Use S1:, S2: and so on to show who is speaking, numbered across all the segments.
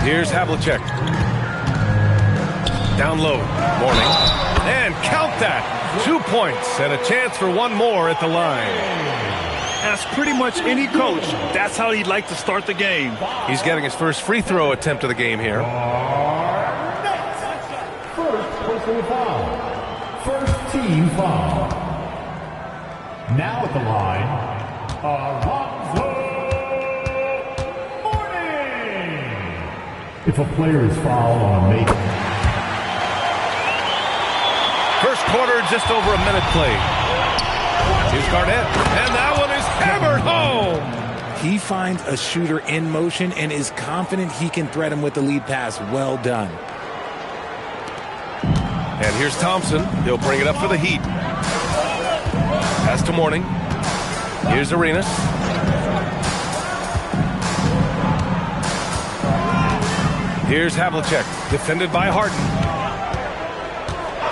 S1: Here's Havlicek. Down low. Mourning. And count that. 2 points and a chance for one more at the line.
S2: Ask pretty much any coach. That's how he'd like to start the game.
S1: He's getting his first free throw attempt of the game here.
S3: First personal foul. First team foul. Now at the line, Alonzo Mourning. If a player is fouled on a make.
S1: First quarter, just over a minute played. Here's Garnett, and that one is hammered home.
S4: He finds a shooter in motion and is confident he can threat him with the lead pass. Well done.
S1: And here's Thompson. He'll bring it up for the Heat. Pass to Mourning. Here's Arenas. Here's Havlicek, defended by Harden.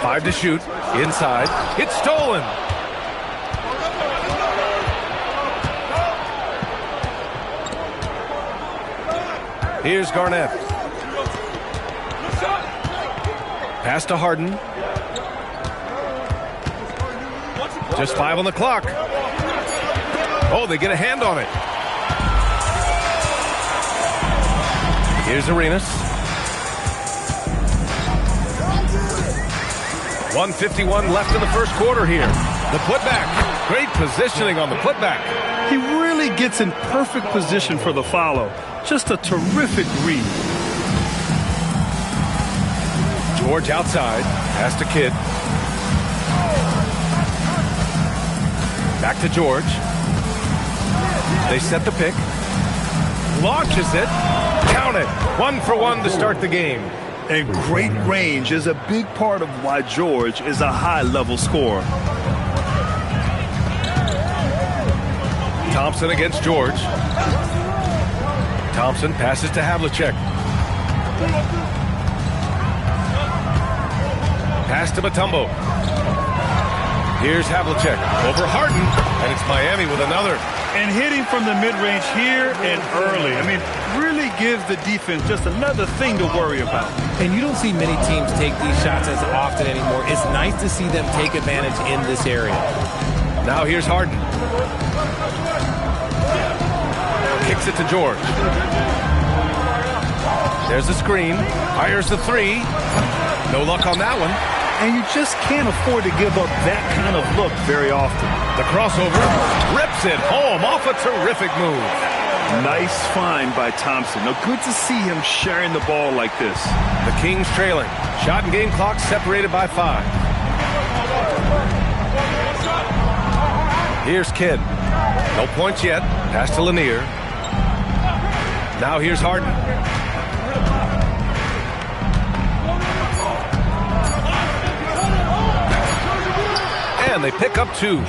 S1: 5 to shoot. Inside. It's stolen. Here's Garnett. Pass to Harden. Just 5 on the clock. Oh, they get a hand on it. Here's Arenas. 1:51 left in the first quarter here. The putback. Great positioning on the putback.
S2: He really gets in perfect position for the follow. Just a terrific read.
S1: George outside. Pass to Kidd. Back to George. They set the pick. Launches it. Count it. 1 for 1 to start the game.
S2: And great range is a big part of why George is a high-level scorer.
S1: Thompson against George. Thompson passes to Havlicek. Pass to Mutombo. Here's Havlicek over Harden, and it's Miami with another.
S2: And hitting from the mid-range here and early. I mean, really gives the defense just another thing to worry about.
S4: And you don't see many teams take these shots as often anymore. It's nice to see them take advantage in this area.
S1: Now here's Harden. Kicks it to George. There's the screen. Fires the 3. No luck on that one.
S2: And you just can't afford to give up that kind of look very often.
S1: The crossover rips it home off a terrific move.
S2: Nice find by Thompson. Now, good to see him sharing the ball like this.
S1: The Kings trailing. Shot and game clock separated by 5. Here's Kidd. No points yet. Pass to Lanier. Now here's Harden. And they pick up 2.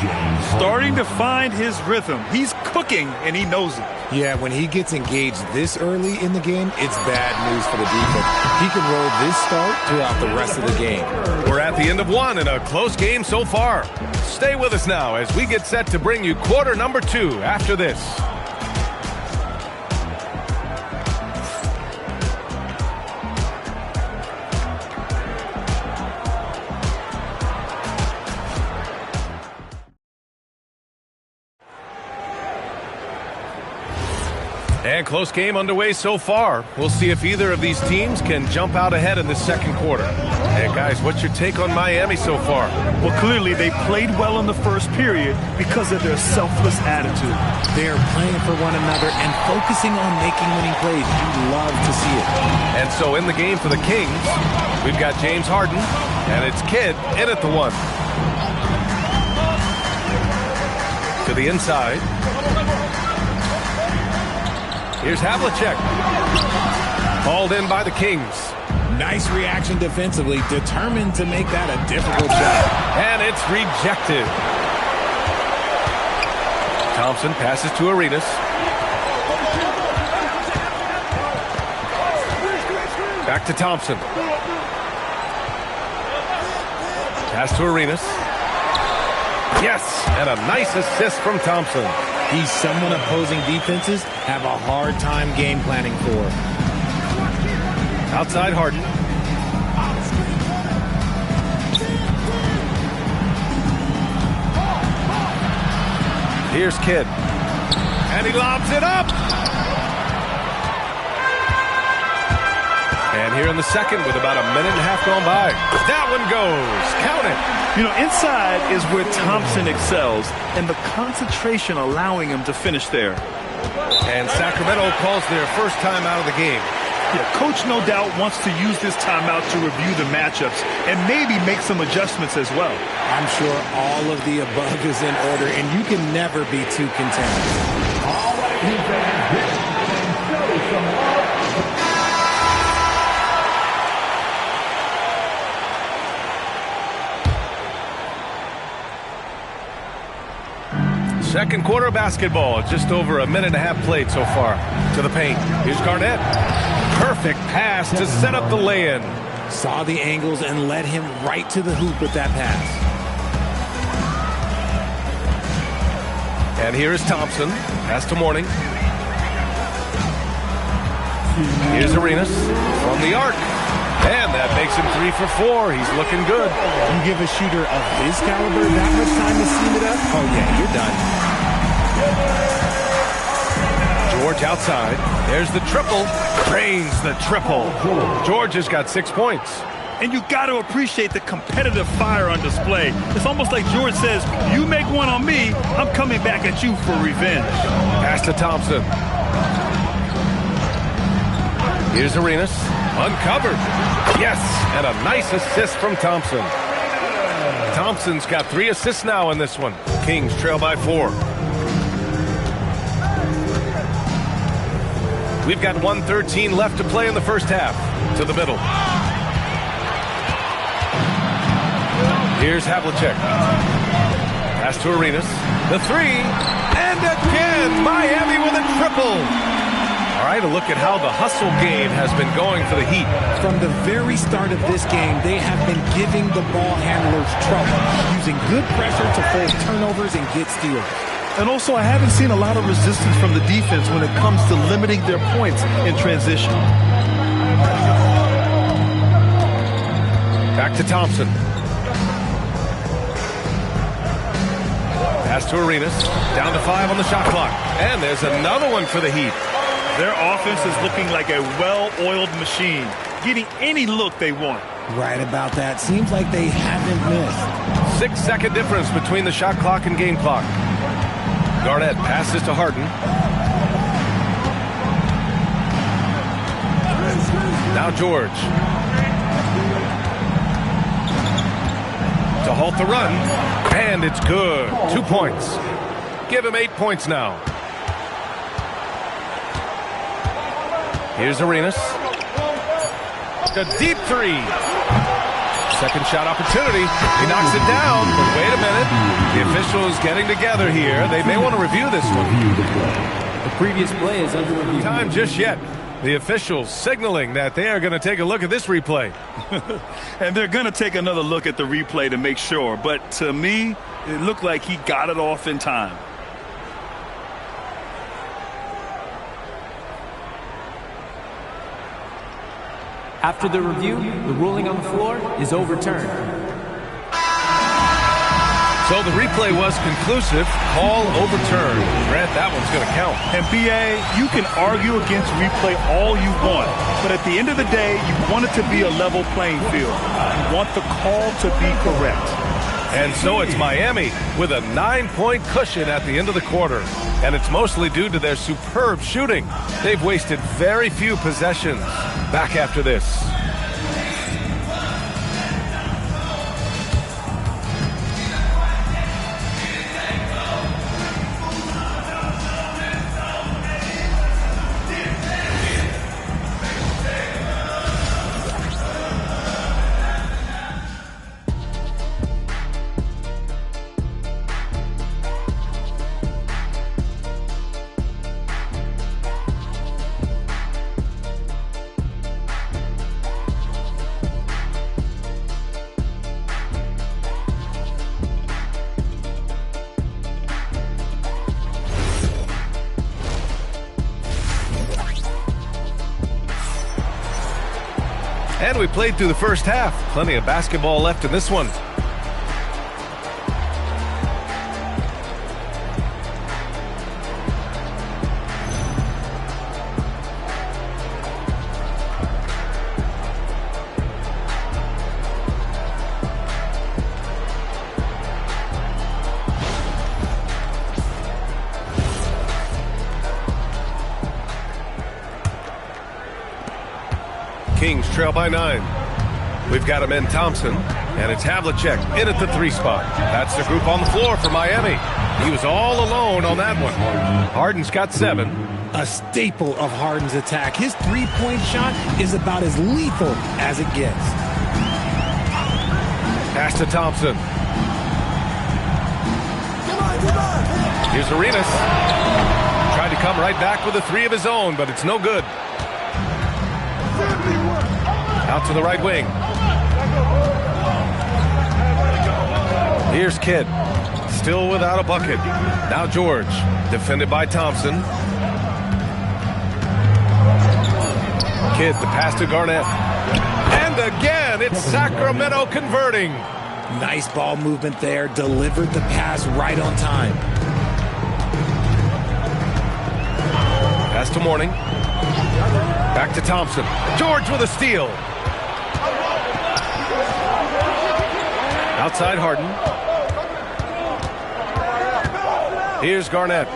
S2: Starting to find his rhythm. He's cooking, and he knows it.
S4: Yeah, when he gets engaged this early in the game, it's bad news for the defense. He can roll this start throughout the rest of the game.
S1: We're at the end of 1 in a close game so far. Stay with us now as we get set to bring you quarter number 2 after this. And close game underway so far. We'll see if either of these teams can jump out ahead in the second quarter. And guys, what's your take on Miami so far?
S2: Well, clearly they played well in the first period because of their selfless attitude.
S4: They are playing for one another and focusing on making winning plays. You love to see it.
S1: And so in the game for the Kings, we've got James Harden, and it's Kidd in at the 1. To the inside. Here's Havlicek. Called in by the Kings.
S4: Nice reaction defensively, determined to make that a difficult shot.
S1: And it's rejected. Thompson passes to Arenas. Back to Thompson. Pass to Arenas. Yes, and a nice assist from Thompson.
S4: He's someone opposing defenses have a hard time game planning for.
S1: Outside Harden. Here's Kidd. And he lobs it up. And here in the second with about a minute and a half gone by. That one goes. Count it.
S2: You know, inside is where Thompson excels, and the concentration allowing him to finish there.
S1: And Sacramento calls their first time out of the game.
S2: Yeah, coach no doubt wants to use this timeout to review the matchups and maybe make some adjustments as well.
S4: I'm sure all of the above is in order, and you can never be too content.
S3: All right, you fans, get and show some love.
S1: Second quarter basketball. Just over a minute and a half played so far. To the paint. Here's Garnett. Perfect pass to set up the lay-in.
S4: Saw the angles and led him right to the hoop with that pass.
S1: And here is Thompson. Pass to Mourning. Here's Arenas from the arc. And that makes him 3 for 4. He's looking good.
S4: You give a shooter of his caliber that much time to steam it up? Oh, yeah, you're done.
S1: George outside. There's the triple. Drains the triple. George has got 6 points.
S2: And you got to appreciate the competitive fire on display. It's almost like George says, you make one on me, I'm coming back at you for revenge.
S1: Pass to Thompson. Here's Arenas. Uncovered. Yes, and a nice assist from Thompson. Thompson's got 3 assists now in this one. Kings trail by 4. We've got 1:13 left to play in the first half. To the middle. Here's Havlicek. Pass to Arenas. The 3. And again, Miami with a triple. All right, a look at how the hustle game has been going for the Heat.
S4: From the very start of this game, they have been giving the ball handlers trouble, using good pressure to force turnovers and get steals.
S2: And also, I haven't seen a lot of resistance from the defense when it comes to limiting their points in transition.
S1: Back to Thompson. Pass to Arenas. Down to 5 on the shot clock. And there's another one for the Heat.
S2: Their offense is looking like a well-oiled machine, getting any look they want.
S4: Right about that. Seems like they haven't missed.
S1: 6-second difference between the shot clock and game clock. Garnett passes to Harden. Now George. To halt the run. And it's good. 2 points. Give him 8 points now. Here's Arenas. A deep 3. Second shot opportunity. He knocks it down. But wait a minute. The officials getting together here. They may want to review this one.
S5: The previous play is under review.
S1: Time just yet. The officials signaling that they are going to take a look at this replay.
S2: And they're going to take another look at the replay to make sure. But to me, it looked like he got it off in time.
S5: After the review, the ruling on the floor is overturned.
S1: So the replay was conclusive. Call overturned. Grant, that one's going to count.
S2: And B.A., you can argue against replay all you want, but at the end of the day, you want it to be a level playing field. You want the call to be correct.
S1: And so it's Miami with a 9-point cushion at the end of the quarter. And it's mostly due to their superb shooting. They've wasted very few possessions. Back after this. And we played through the first half. Plenty of basketball left in this one. Kings trail by 9. We've got him in Thompson, and it's Havlicek in at the 3 spot. That's the group on the floor for Miami. He was all alone on that one. Harden's got 7.
S4: A staple of Harden's attack. His three-point shot is about as lethal as it gets.
S1: Pass to Thompson. Here's Arenas. Tried to come right back with a 3 of his own, but it's no good. Out to the right wing. Here's Kidd. Still without a bucket. Now George. Defended by Thompson. Kidd, the pass to Garnett. And again, it's Sacramento converting.
S4: Nice ball movement there. Delivered the pass right on time.
S1: Pass to Mourning. Back to Thompson. George with a steal. Outside Harden. Here's Garnett.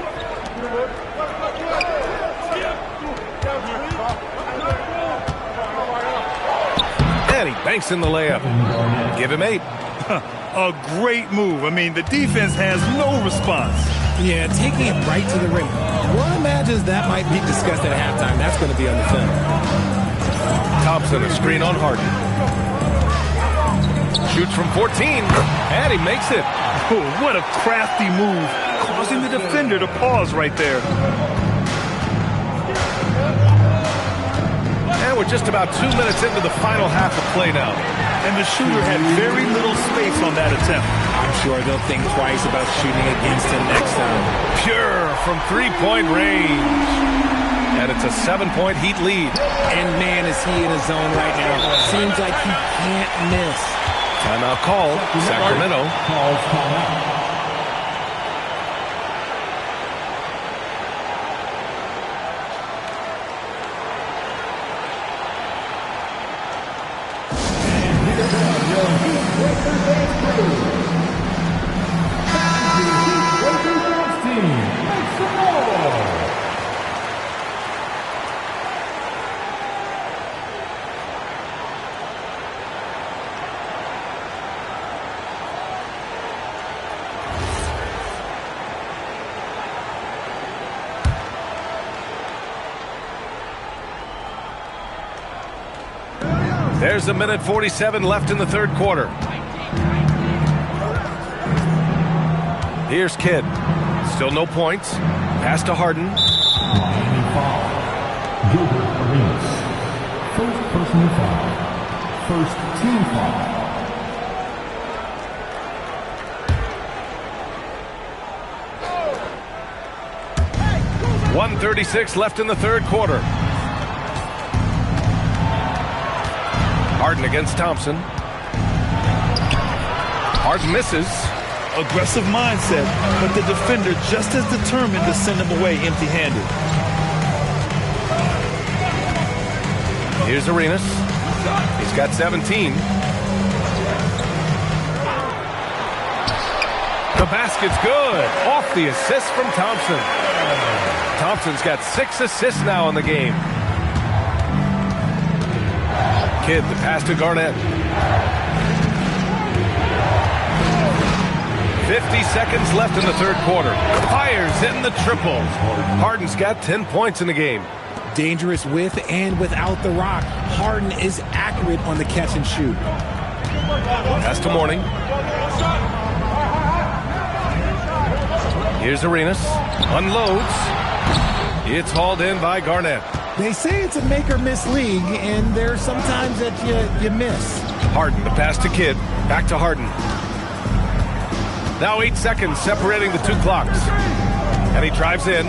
S1: And he banks in the layup. Give him 8.
S2: A great move. I mean, the defense has no response.
S4: Yeah, taking it right to the rim. One imagines that might be discussed at halftime. That's going to be on the film.
S1: Thompson, a screen on Harden. Shoots from 14, and he makes it.
S2: Oh, what a crafty move, causing the defender to pause right there.
S1: And we're just about 2 minutes into the final half of play now.
S2: And the shooter had very little space on that attempt.
S4: I'm sure they'll think twice about shooting against him next time.
S1: Pure from 3-point range. And it's a 7-point Heat lead.
S4: And man, is he in a zone right now. Seems like he can't miss.
S1: Timeout called. Sacramento.
S3: Calls timeout.
S1: There's a minute 47 left in the third quarter. Here's Kidd. Still no points. Pass to Harden.
S3: Miami foul. Gilbert Arenas. First personal foul. First team foul.
S1: 1:36 left in the third quarter. Harden against Thompson. Harden misses.
S2: Aggressive mindset, but the defender just as determined to send him away empty-handed.
S1: Here's Arenas. He's got 17. The basket's good. Off the assist from Thompson. Thompson's got 6 assists now in the game. Kidd, the pass to Garnett. 50 seconds left in the third quarter. Fires in the triple. Harden's got 10 points in the game.
S4: Dangerous with and without the rock. Harden is accurate on the catch and shoot.
S1: Pass to Mourning. Here's Arenas. Unloads. It's hauled in by Garnett.
S4: They say it's a make-or-miss league, and there's sometimes that you miss.
S1: Harden, the pass to Kidd. Back to Harden. Now 8 seconds separating the 2 clocks. And he drives in.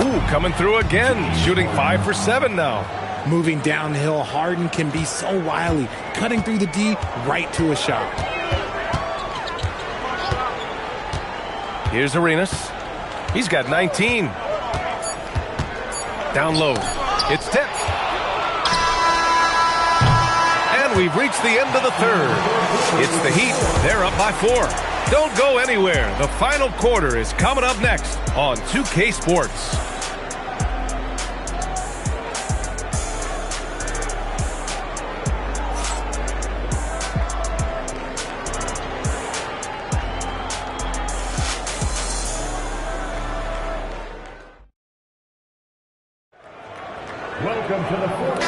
S1: Ooh, coming through again. Shooting 5 for 7 now.
S4: Moving downhill, Harden can be so wily, cutting through the D right to a shot.
S1: Here's Arenas. He's got 19. Down low. It's tipped. And we've reached the end of the third. It's the Heat. They're up by 4. Don't go anywhere. The final quarter is coming up next on 2K Sports.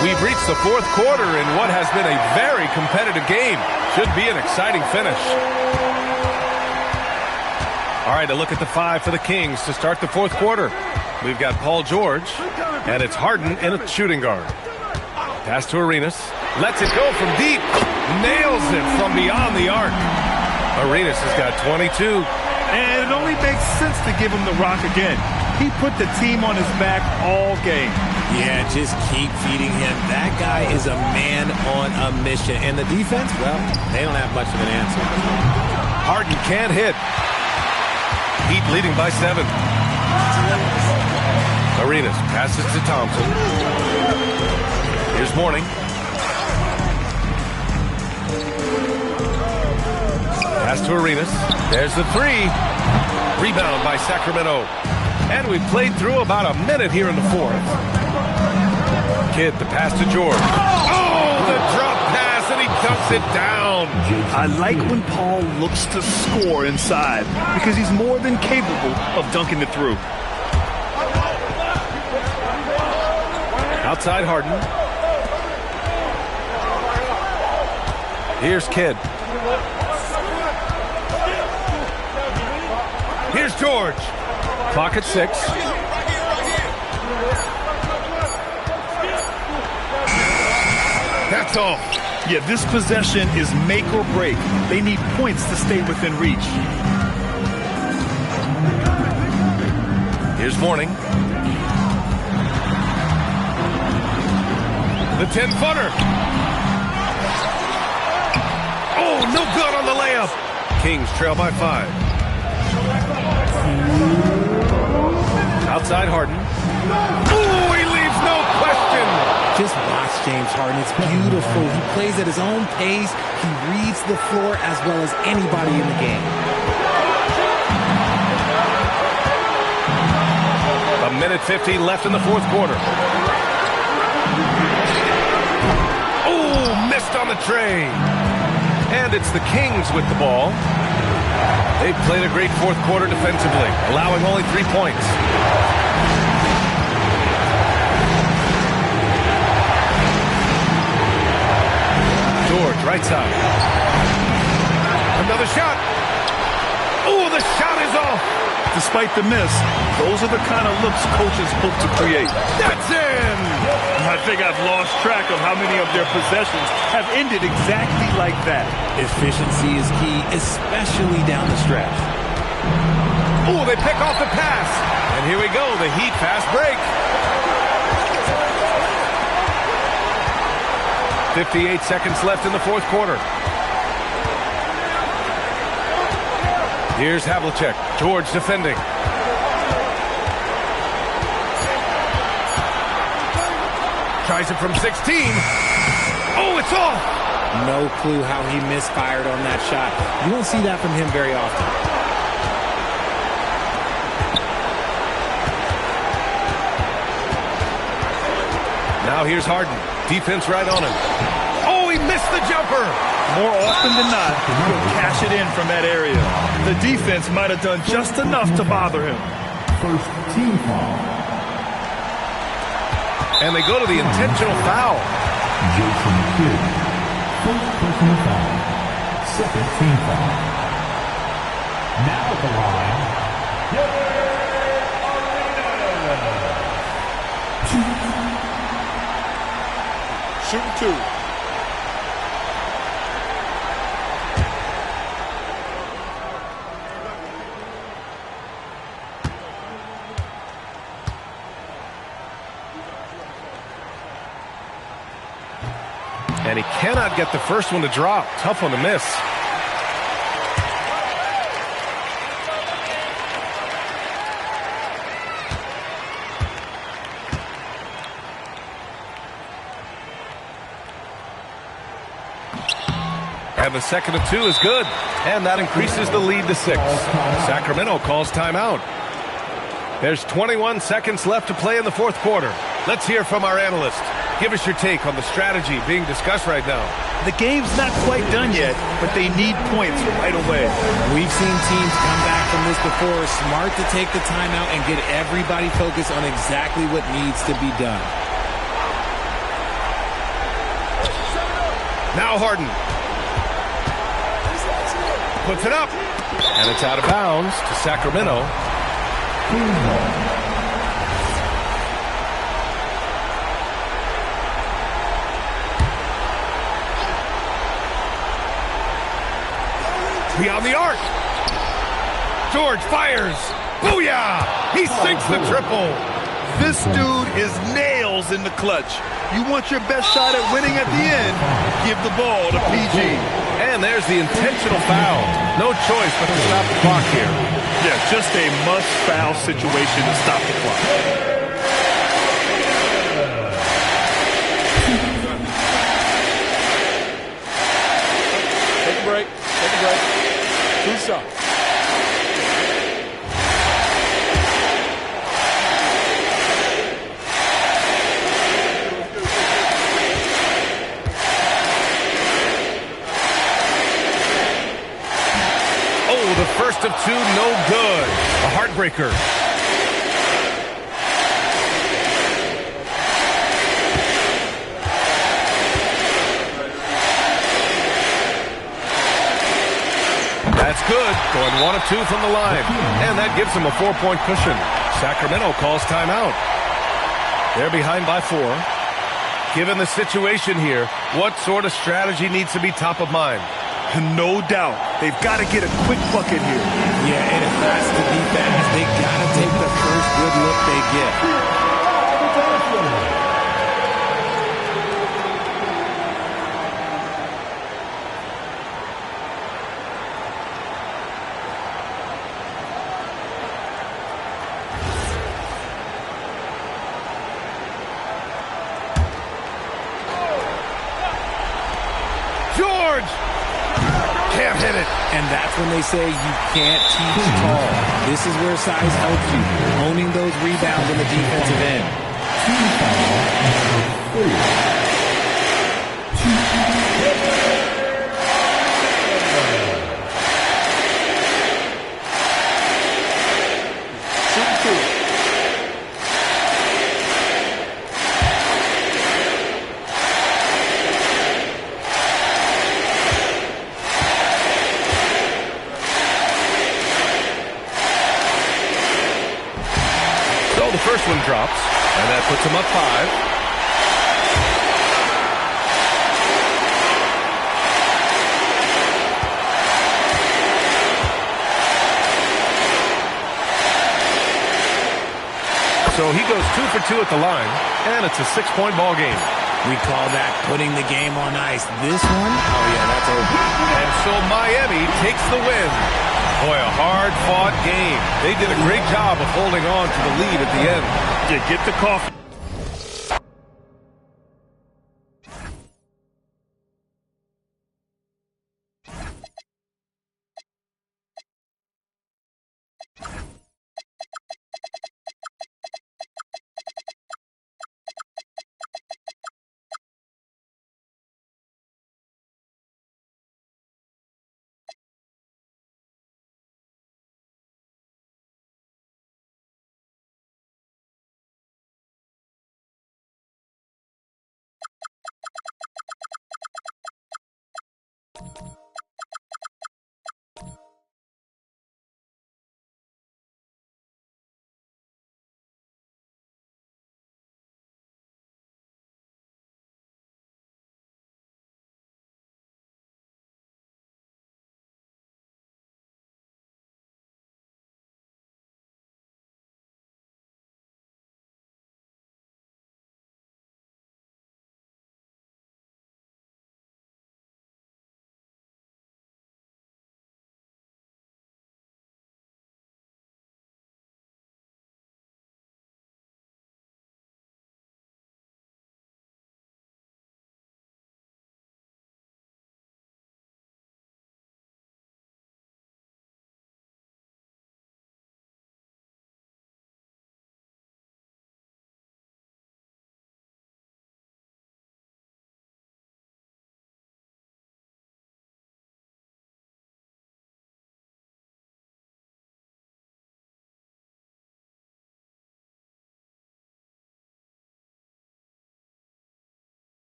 S1: We've reached the fourth quarter in what has been a very competitive game. Should be an exciting finish. All right, a look at the 5 for the Kings to start the fourth quarter. We've got Paul George, and it's Harden in a shooting guard. Pass to Arenas. Lets it go from deep. Nails it from beyond the arc. Arenas has got 22.
S2: And it only makes sense to give him the rock again. He put the team on his back all game.
S4: Yeah, just keep feeding him. That guy is a man on a mission. And the defense, well, they don't have much of an answer.
S1: Harden can't hit. Heat leading by 7. Arenas passes to Thompson. Here's Mourning. Pass to Arenas. There's the 3. Rebound by Sacramento. And we've played through about a minute here in the fourth. Kidd, the pass to George. Oh, the drop pass, and he dunks it down.
S2: I like when Paul looks to score inside because he's more than capable of dunking it through.
S1: Outside Harden. Here's Kidd. Here's George. Clock at 6. That's all.
S2: Yeah, this possession is make or break. They need points to stay within reach.
S1: Here's Mourning. The 10-footer. Oh, no good on the layup. Kings trail by 5. Outside Harden. Ooh, he leaves no question.
S4: Just watch James Harden. It's beautiful. He plays at his own pace. He reads the floor as well as anybody in the game.
S1: A minute 15 left in the fourth quarter. Oh, missed on the tray. And it's the Kings with the ball. They've played a great fourth quarter defensively, allowing only 3 points. George, right side. Another shot. Oh, the shot is off.
S2: Despite the miss, those are the kind of looks coaches hope to create.
S1: That's in.
S2: I think I've lost track of how many of their possessions have ended exactly like that.
S4: Efficiency is key, especially down the stretch.
S1: Oh, they pick off the pass. And here we go, the Heat fast break. 58 seconds left in the fourth quarter. Here's Havlicek. George defending. Tries it from 16. Oh, it's off.
S4: No clue how he misfired on that shot. You don't see that from him very often.
S1: Now here's Harden. Defense right on him. Oh, he missed the jumper.
S2: More often than not, he'll cash it in from that area. The defense might have done just enough to bother him.
S3: First team foul.
S1: And they go to the intentional foul.
S3: Jason Kidd. First personal foul. Second team foul. Now at the line,
S2: Shooting 2.
S1: And he cannot get the first one to drop. Tough one to miss. And the second and 2 is good. And that increases the lead to 6. Sacramento calls timeout. There's 21 seconds left to play in the fourth quarter. Let's hear from our analyst. Give us your take on the strategy being discussed right now.
S2: The game's not quite done yet, but they need points right away.
S4: We've seen teams come back from this before. Smart to take the timeout and get everybody focused on exactly what needs to be done.
S1: Now Harden. Puts it up. And it's out of bounds to Sacramento. Beyond the arc. George fires. Booyah! He sinks the triple.
S2: This dude is nails in the clutch. You want your best shot at winning at the end, give the ball to PG.
S1: And there's the intentional foul. No choice but to stop the clock here.
S2: Yeah, just a must-foul situation to stop the clock.
S6: Take a break. Take a break. 2 shots.
S1: The first of 2, no good. A heartbreaker. That's good. Going 1 of 2 from the line. And that gives them a 4-point cushion. Sacramento calls timeout. They're behind by 4. Given the situation here, what sort of strategy needs to be top of mind?
S2: No doubt. They've got to get a quick bucket here.
S4: Yeah, and it has to be fast. They got to take the first good look they get.
S1: George! Can't hit it.
S4: And that's when they say you can't teach tall. This is where size helps you. Owning those rebounds on the defensive end.
S1: The first one drops, and that puts them up 5. So he goes 2 for 2 at the line, and it's a 6-point ball game.
S4: We call that putting the game on ice. This one, oh yeah, that's over.
S1: And so Miami takes the win. Boy, a hard-fought game. They did a great job of holding on to the lead at the end.
S2: Yeah, get the coffee.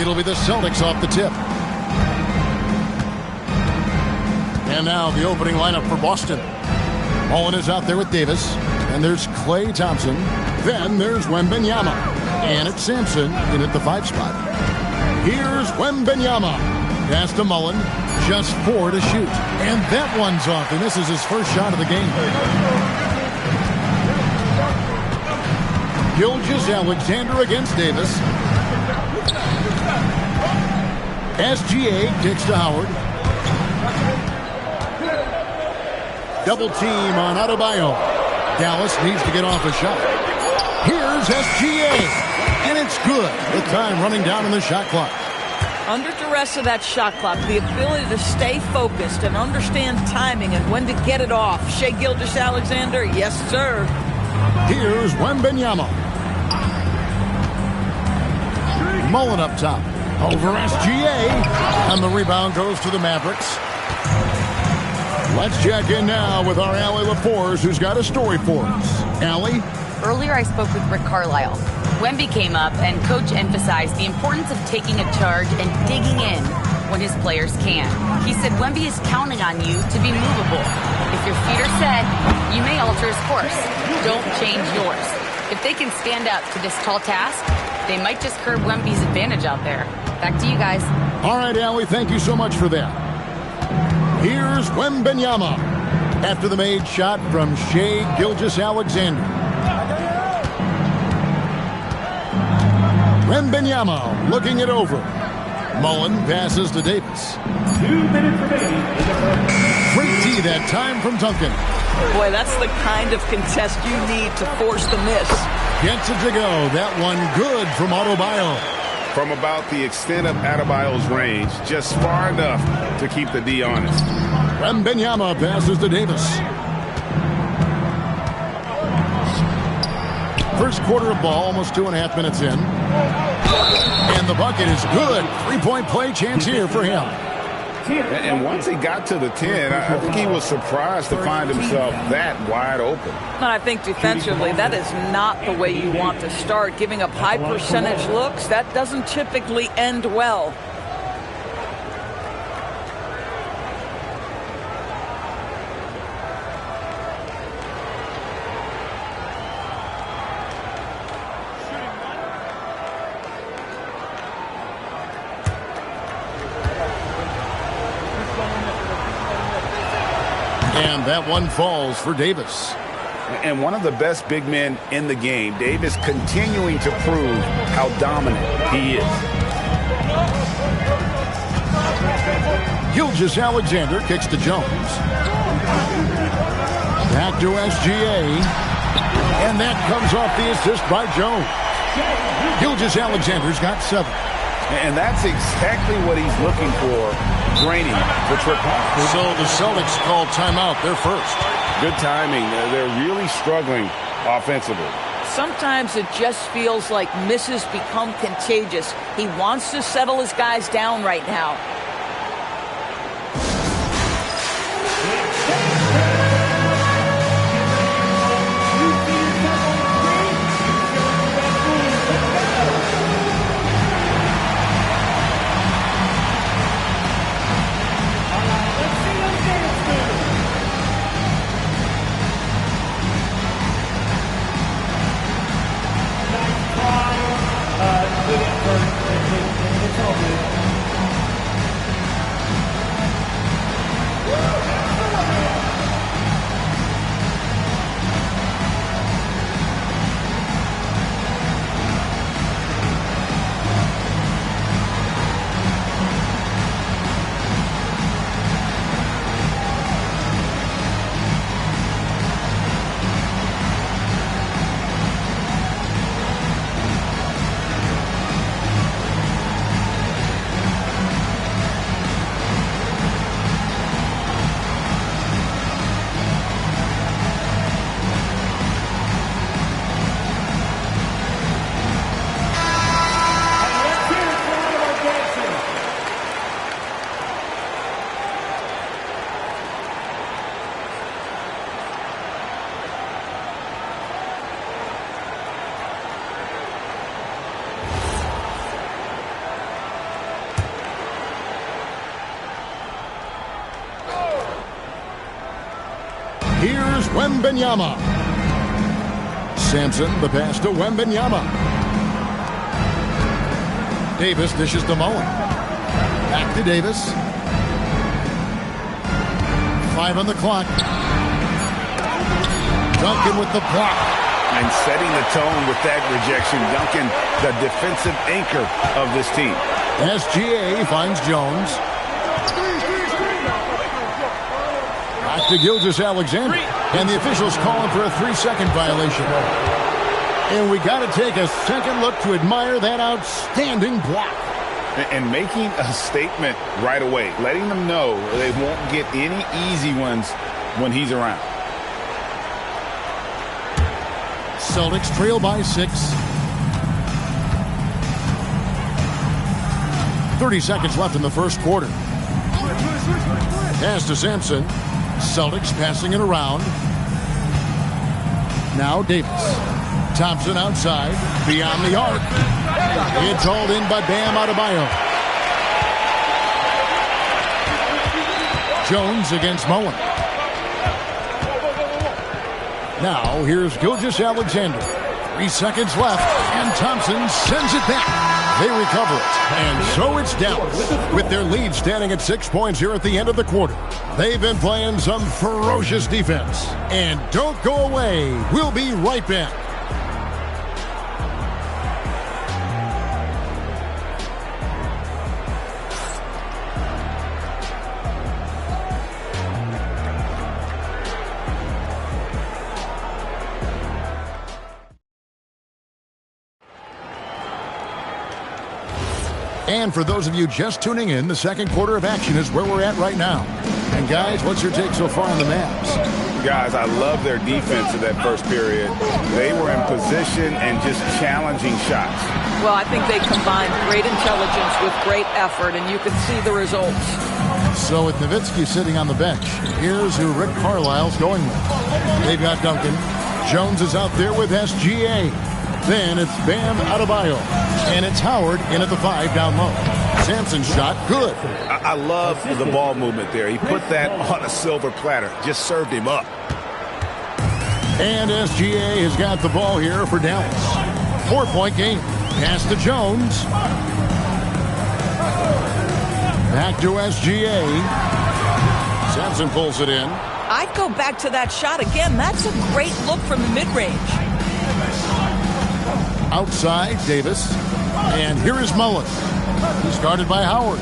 S7: It'll be the Celtics off the tip. And now the opening lineup for Boston. Mullen is out there with Davis. And there's Klay Thompson. Then there's Wembanyama. And it's Sampson in at the 5 spot. Here's Wembanyama. Pass to Mullen. Just 4 to shoot. And that one's off. And this is his first shot of the game. Gilgeous-Alexander against Davis. SGA kicks to Howard. Double team on Adebayo. Dallas needs to get off a shot. Here's SGA. And it's good. The time running down on the shot clock.
S8: Under duress of that shot clock, the ability to stay focused and understand timing and when to get it off. Shai Gilgeous-Alexander, yes, sir.
S7: Here's Wembanyama. Mullen up top. Over SGA. And the rebound goes to the Mavericks. Let's check in now with our Allie LaForce, who's got a story for us. Allie?
S9: Earlier I spoke with Rick Carlisle. Wemby came up and Coach emphasized the importance of taking a charge and digging in when his players can. He said Wemby is counting on you to be movable. If your feet are set, you may alter his course. Don't change yours. If they can stand up to this tall task, they might just curb Wemby's advantage out there. Back to you guys.
S7: All right, Allie, thank you so much for that. Here's Wembanyama after the made shot from Shai Gilgeous-Alexander. Wembanyama looking it over. Mullen passes to Davis.
S3: 2 minutes remaining.
S7: Great D that time from Duncan.
S8: Boy, that's the kind of contest you need to force the miss.
S7: Gets it to go. That one good from Adebayo.
S10: From about the extent of Adebayo's range, just far enough to keep the D honest.
S7: Wembanyama passes to Davis. First quarter of ball, almost 2.5 minutes in. And the bucket is good. 3-point play chance here for him.
S10: And once he got to the 10, I think he was surprised to find himself that wide open.
S8: And I think defensively, that is not the way you want to start. Giving up high percentage looks, that doesn't typically end well.
S7: And that one falls for Davis.
S10: And one of the best big men in the game, Davis continuing to prove how dominant he is.
S7: Gilgeous-Alexander kicks to Jones. Back to SGA. And that comes off the assist by Jones. Gilgeous-Alexander's got 7.
S10: And that's exactly what he's looking for, draining the triple.
S7: So the Celtics call timeout, their first.
S10: Good timing. They're really struggling offensively.
S8: Sometimes it just feels like misses become contagious. He wants to settle his guys down right now.
S7: Here's Wembanyama. Sampson, the pass to Wembanyama. Davis dishes to Mullen. Back to Davis. 5 on the clock. Duncan with the block.
S10: And setting the tone with that rejection. Duncan, the defensive anchor of this team.
S7: SGA finds Jones. Back to Gilgeous-Alexander. And the officials calling for a 3-second violation. And we got to take a second look to admire that outstanding block.
S10: And making a statement right away. Letting them know they won't get any easy ones when he's around.
S7: Celtics trail by 6. 30 seconds left in the first quarter. Pass to Sampson. Celtics passing it around. Now Davis. Thompson outside. Beyond the arc. It's hauled in by Bam Adebayo. Jones against Mullen. Now, here's Gilgeous-Alexander. 3 seconds left, and Thompson sends it back. They recover it, and so it's Dallas, with their lead standing at 6 points here at the end of the quarter. They've been playing some ferocious defense. And don't go away. We'll be right back. And for those of you just tuning in, the second quarter of action is where we're at right now. And guys, what's your take so far on the Mavs?
S10: Guys, I love their defense in that first period. They were in position and just challenging shots.
S8: Well, I think they combined great intelligence with great effort, and you can see the results.
S7: So with Nowitzki sitting on the bench, here's who Rick Carlisle's going with. They've got Duncan. Jones is out there with SGA. Then it's Bam Adebayo. And it's Howard in at the 5 down low. Sampson's shot, good.
S10: I love the ball movement there. He put that on a silver platter. Just served him up.
S7: And SGA has got the ball here for Dallas. 4-point game. Pass to Jones. Back to SGA. Sampson pulls it in.
S8: I'd go back to that shot again. That's a great look from the mid-range.
S7: Outside, Davis. And here is Mullen. He's guarded by Howard.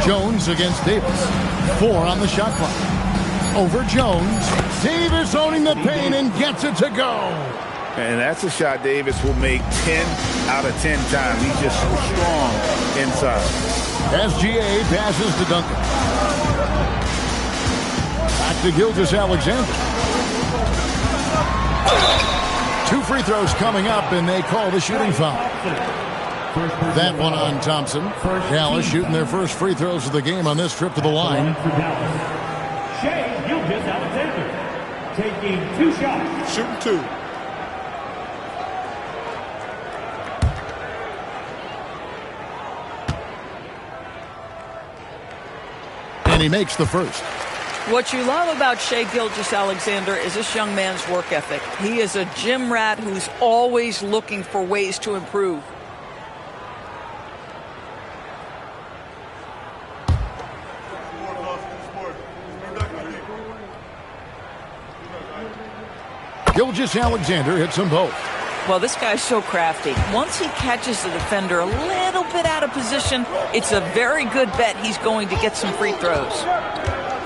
S7: Jones against Davis. 4 on the shot clock. Over Jones. Davis owning the paint and gets it to go.
S10: And that's a shot Davis will make 10 out of 10 times. He's just so strong inside.
S7: SGA passes to Duncan. Back to Gilgeous-Alexander. 2 free throws coming up, and they call the shooting foul. That one on Thompson. Dallas shooting their first free throws of the game on this trip to the line.
S3: Shai Gilgeous-Alexander taking 2 shots.
S10: Shooting 2.
S7: And he makes the first.
S8: What you love about Shai Gilgeous-Alexander is this young man's work ethic. He is a gym rat who's always looking for ways to improve.
S7: Gilgeous-Alexander hits them both.
S8: Well, this guy's so crafty. Once he catches the defender a little bit out of position, it's a very good bet he's going to get some free throws.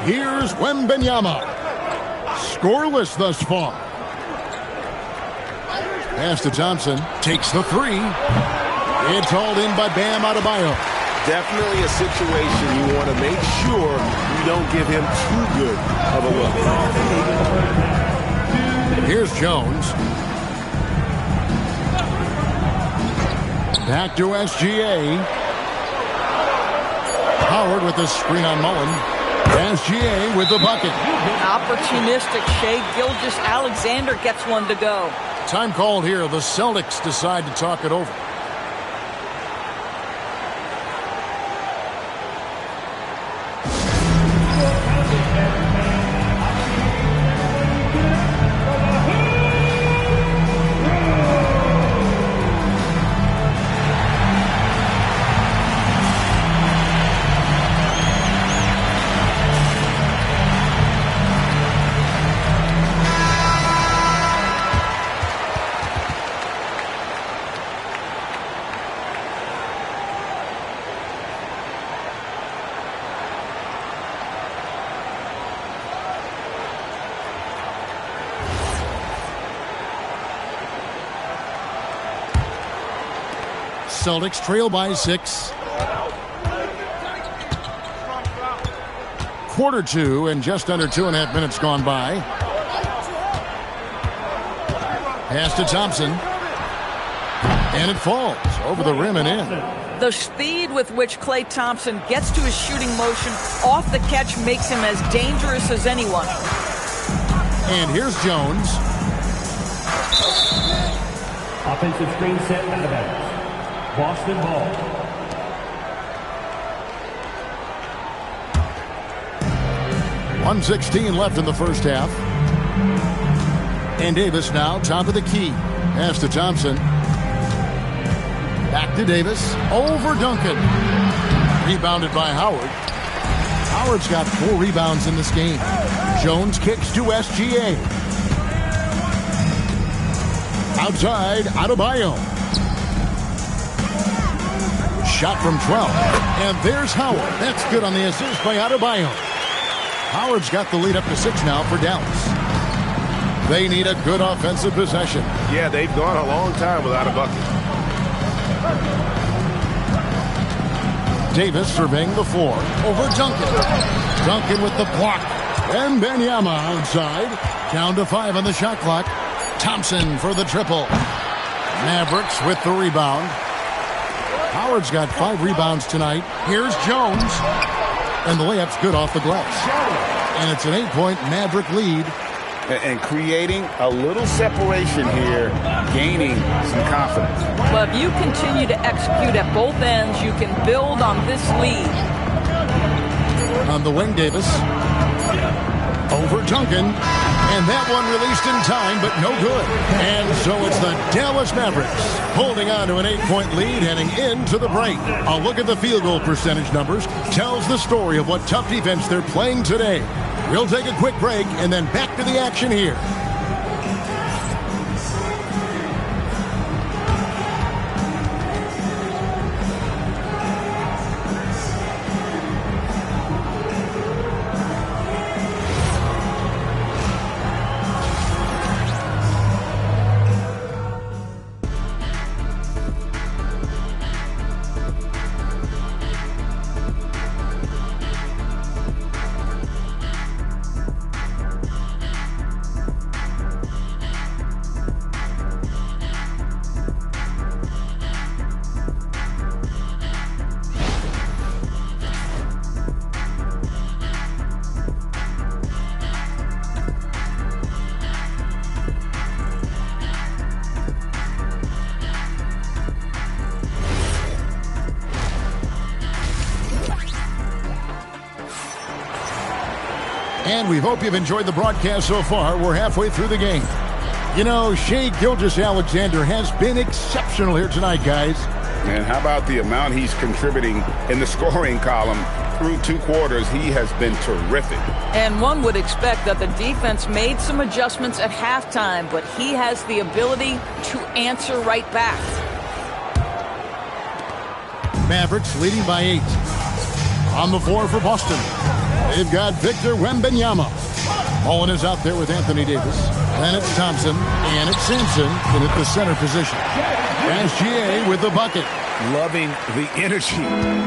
S7: Here's Wembanyama. Scoreless thus far. Pass to Thompson. Takes the 3. It's hauled in by Bam Adebayo.
S10: Definitely a situation you want to make sure you don't give him too good of a look.
S7: Here's Jones. Back to SGA. Howard with the screen on Mullen. SGA with the bucket.
S8: Opportunistic Shai Gilgeous-Alexander gets one to go.
S7: Time called here. The Celtics decide to talk it over. Celtics trail by 6. Quarter 2 and just under 2.5 minutes gone by. Pass to Thompson. And it falls over the rim and in.
S8: The speed with which Klay Thompson gets to his shooting motion off the catch makes him as dangerous as anyone.
S7: And here's Jones.
S3: Offensive screen set out of bounds. Boston ball.
S7: .116 left in the first half. And Davis now top of the key. Pass to Thompson. Back to Davis. Over Duncan. Rebounded by Howard. Howard's got 4 rebounds in this game. Jones kicks to SGA. Outside, Adebayo. Shot from 12. And there's Howard. That's good on the assist by Adebayo. Howard's got the lead up to 6 now for Dallas. They need a good offensive possession.
S11: Yeah, they've gone a long time without a bucket.
S7: Davis surveying the floor. Over Duncan. Duncan with the block. And Wembanyama outside. Down to 5 on the shot clock. Thompson for the triple. Mavericks with the rebound. Howard's got 5 rebounds tonight. Here's Jones. And the layup's good off the glass. And it's an 8-point Maverick lead.
S10: And creating a little separation here, gaining some confidence.
S8: Well, if you continue to execute at both ends, you can build on this lead.
S7: On the wing, Davis. Over Duncan. And that one released in time, but no good. And so it's the Dallas Mavericks holding on to an 8-point lead heading into the break. A look at the field goal percentage numbers tells the story of what tough defense they're playing today. We'll take a quick break and then back to the action here. And we hope you've enjoyed the broadcast so far. We're halfway through the game. You know, Shai Gilgeous-Alexander has been exceptional here tonight, guys.
S10: And how about the amount he's contributing in the scoring column through 2 quarters? He has been terrific.
S8: And one would expect that the defense made some adjustments at halftime, but he has the ability to answer right back.
S7: Mavericks leading by 8. On the floor for Boston, they've got Victor Wembanyama. Mullen is out there with Anthony Davis. Then it's Thompson, and it's Sampson in at the center position. SGA with the bucket.
S11: Loving the energy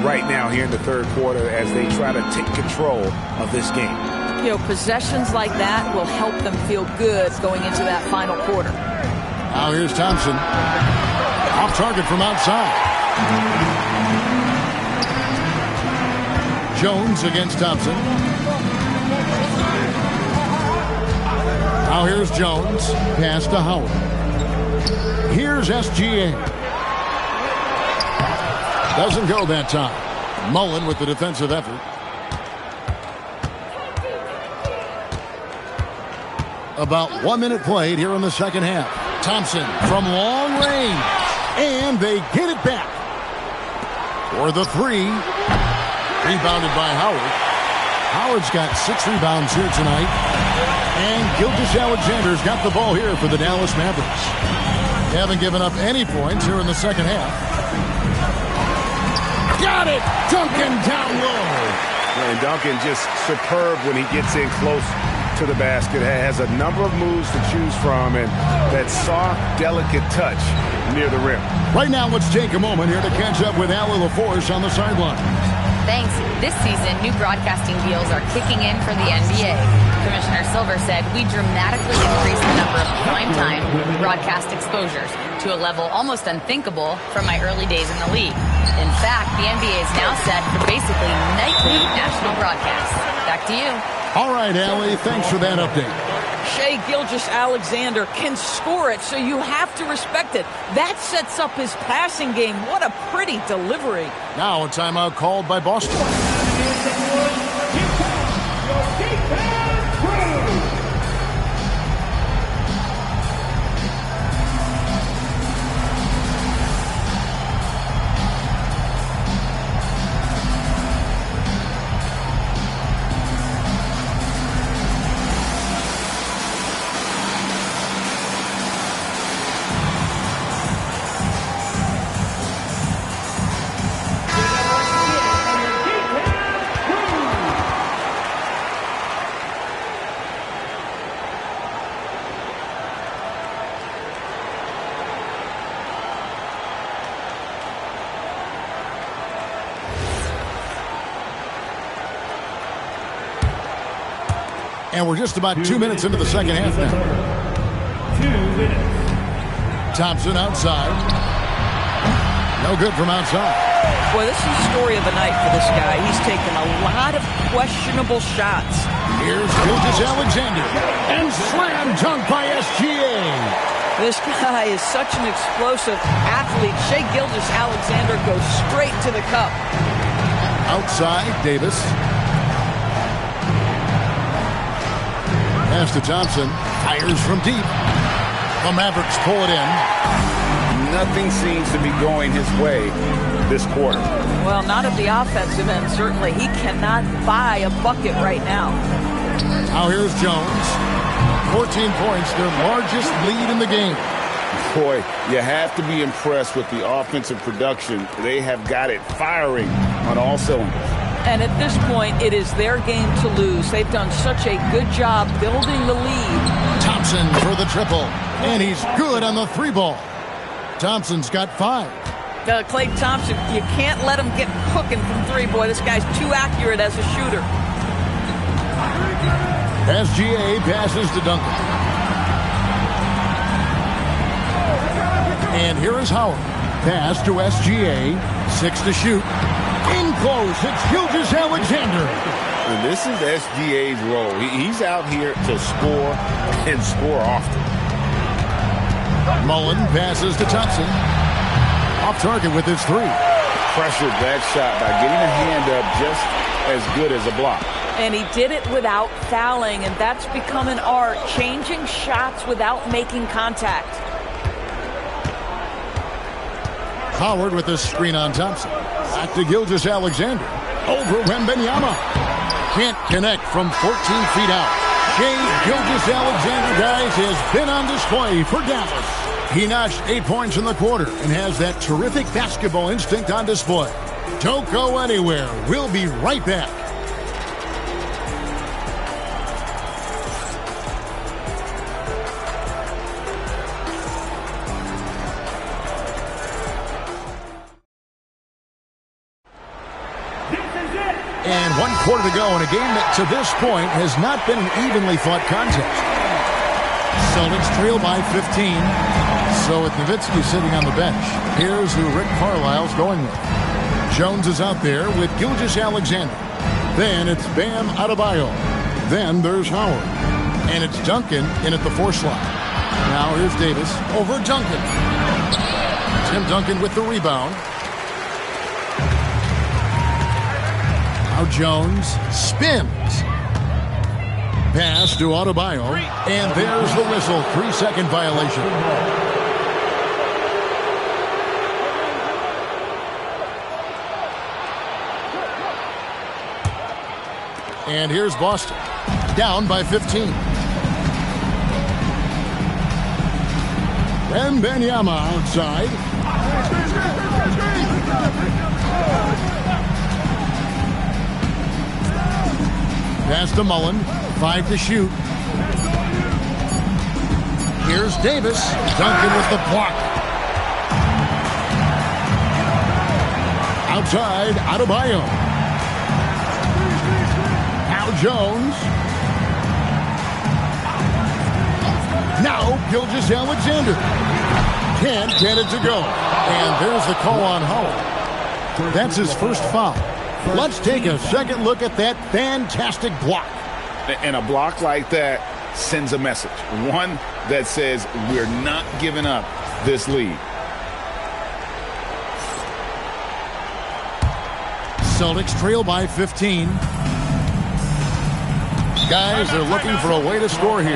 S11: right now here in the third quarter as they try to take control of this game.
S8: You know, possessions like that will help them feel good going into that final quarter.
S7: Now here's Thompson. Off target from outside. Jones against Thompson. Now here's Jones. Pass to Howard. Here's SGA. Doesn't go that time. Mullen with the defensive effort. About 1 minute played here in the second half. Thompson from long range. And they get it back. For the 3. Rebounded by Howard. Howard's got 6 rebounds here tonight. And Gilgeous-Alexander's got the ball here for the Dallas Mavericks. They haven't given up any points here in the second half. Got it! Duncan down low.
S11: And Duncan just superb when he gets in close to the basket, has a number of moves to choose from, and that soft, delicate touch near the rim.
S7: Right now, let's take a moment here to catch up with Allie LaForce on the sideline.
S9: Thanks. This season, new broadcasting deals are kicking in for the NBA. Commissioner Silver said we dramatically increased the number of primetime broadcast exposures to a level almost unthinkable from my early days in the league. In fact, the NBA is now set for basically nightly national broadcasts. Back to you.
S7: All right, Allie, thanks for that update.
S8: Shai Gilgeous-Alexander can score it, so you have to respect it. That sets up his passing game. What a pretty delivery.
S7: Now a timeout called by Boston. And we're just about 2 minutes into the second half now.
S3: 2 minutes.
S7: Thompson outside. No good from outside.
S8: Boy, this is the story of the night for this guy. He's taken a lot of questionable shots.
S7: Here's Gilgeous-Alexander. And slam dunk by SGA.
S8: This guy is such an explosive athlete. Shai Gilgeous-Alexander goes straight to the cup.
S7: Outside, Davis. Pass to Thompson. Fires from deep. The Mavericks pull it in.
S10: Nothing seems to be going his way this quarter.
S8: Well, not at the offensive end, certainly. He cannot buy a bucket right now.
S7: Now here's Jones. 14 points, their largest lead in the game.
S10: Boy, you have to be impressed with the offensive production. They have got it firing on all cylinders.
S8: And at this point, it is their game to lose. They've done such a good job building the lead.
S7: Thompson for the triple. And he's good on the three ball. Thompson's got 5.
S8: Klay Thompson, you can't let him get cooking from three. Boy, this guy's too accurate as a shooter.
S7: SGA passes to Duncan. And here is Howard. Pass to SGA. 6 to shoot. In close, it's Gilgeous-Alexander.
S10: And this is SGA's role. He's out here to score and score often.
S7: Mullen passes to Thompson. Off target with his 3.
S10: Pressured that shot by getting a hand up just as good as a block.
S8: And he did it without fouling, and that's become an art, changing shots without making contact.
S7: Howard with a screen on Thompson. Back to Gilgeous-Alexander. Over Wembanyama. Can't connect from 14 feet out. Shai Gilgeous-Alexander, guys, has been on display for Dallas. He notched 8 points in the quarter and has that terrific basketball instinct on display. Don't go anywhere. We'll be right back. And 1 quarter to go in a game that to this point has not been an evenly fought contest. Celtics trail by 15. So with Nowitzki sitting on the bench, here's who Rick Carlisle's going with. Jones is out there with Gilgeous-Alexander. Then it's Bam Adebayo. Then there's Howard. And it's Duncan in at the 4 slot. Now here's Davis over Duncan. Tim Duncan with the rebound. Now Jones spins. Pass to Adebayo. And there's the whistle. 3-second violation. And here's Boston. Down by 15. Wembanyama outside. Pass to Mullen. 5 to shoot. Here's Davis. Duncan with the block. Outside, Adebayo. Al Jones. Now, Gilgeous-Alexander. Can't get it to go. And there's the call on Howard. That's his first foul. Let's take a second look at that fantastic block.
S10: And a block like that sends a message. One that says we're not giving up this lead.
S7: Celtics trail by 15. Guys are looking for a way to score here.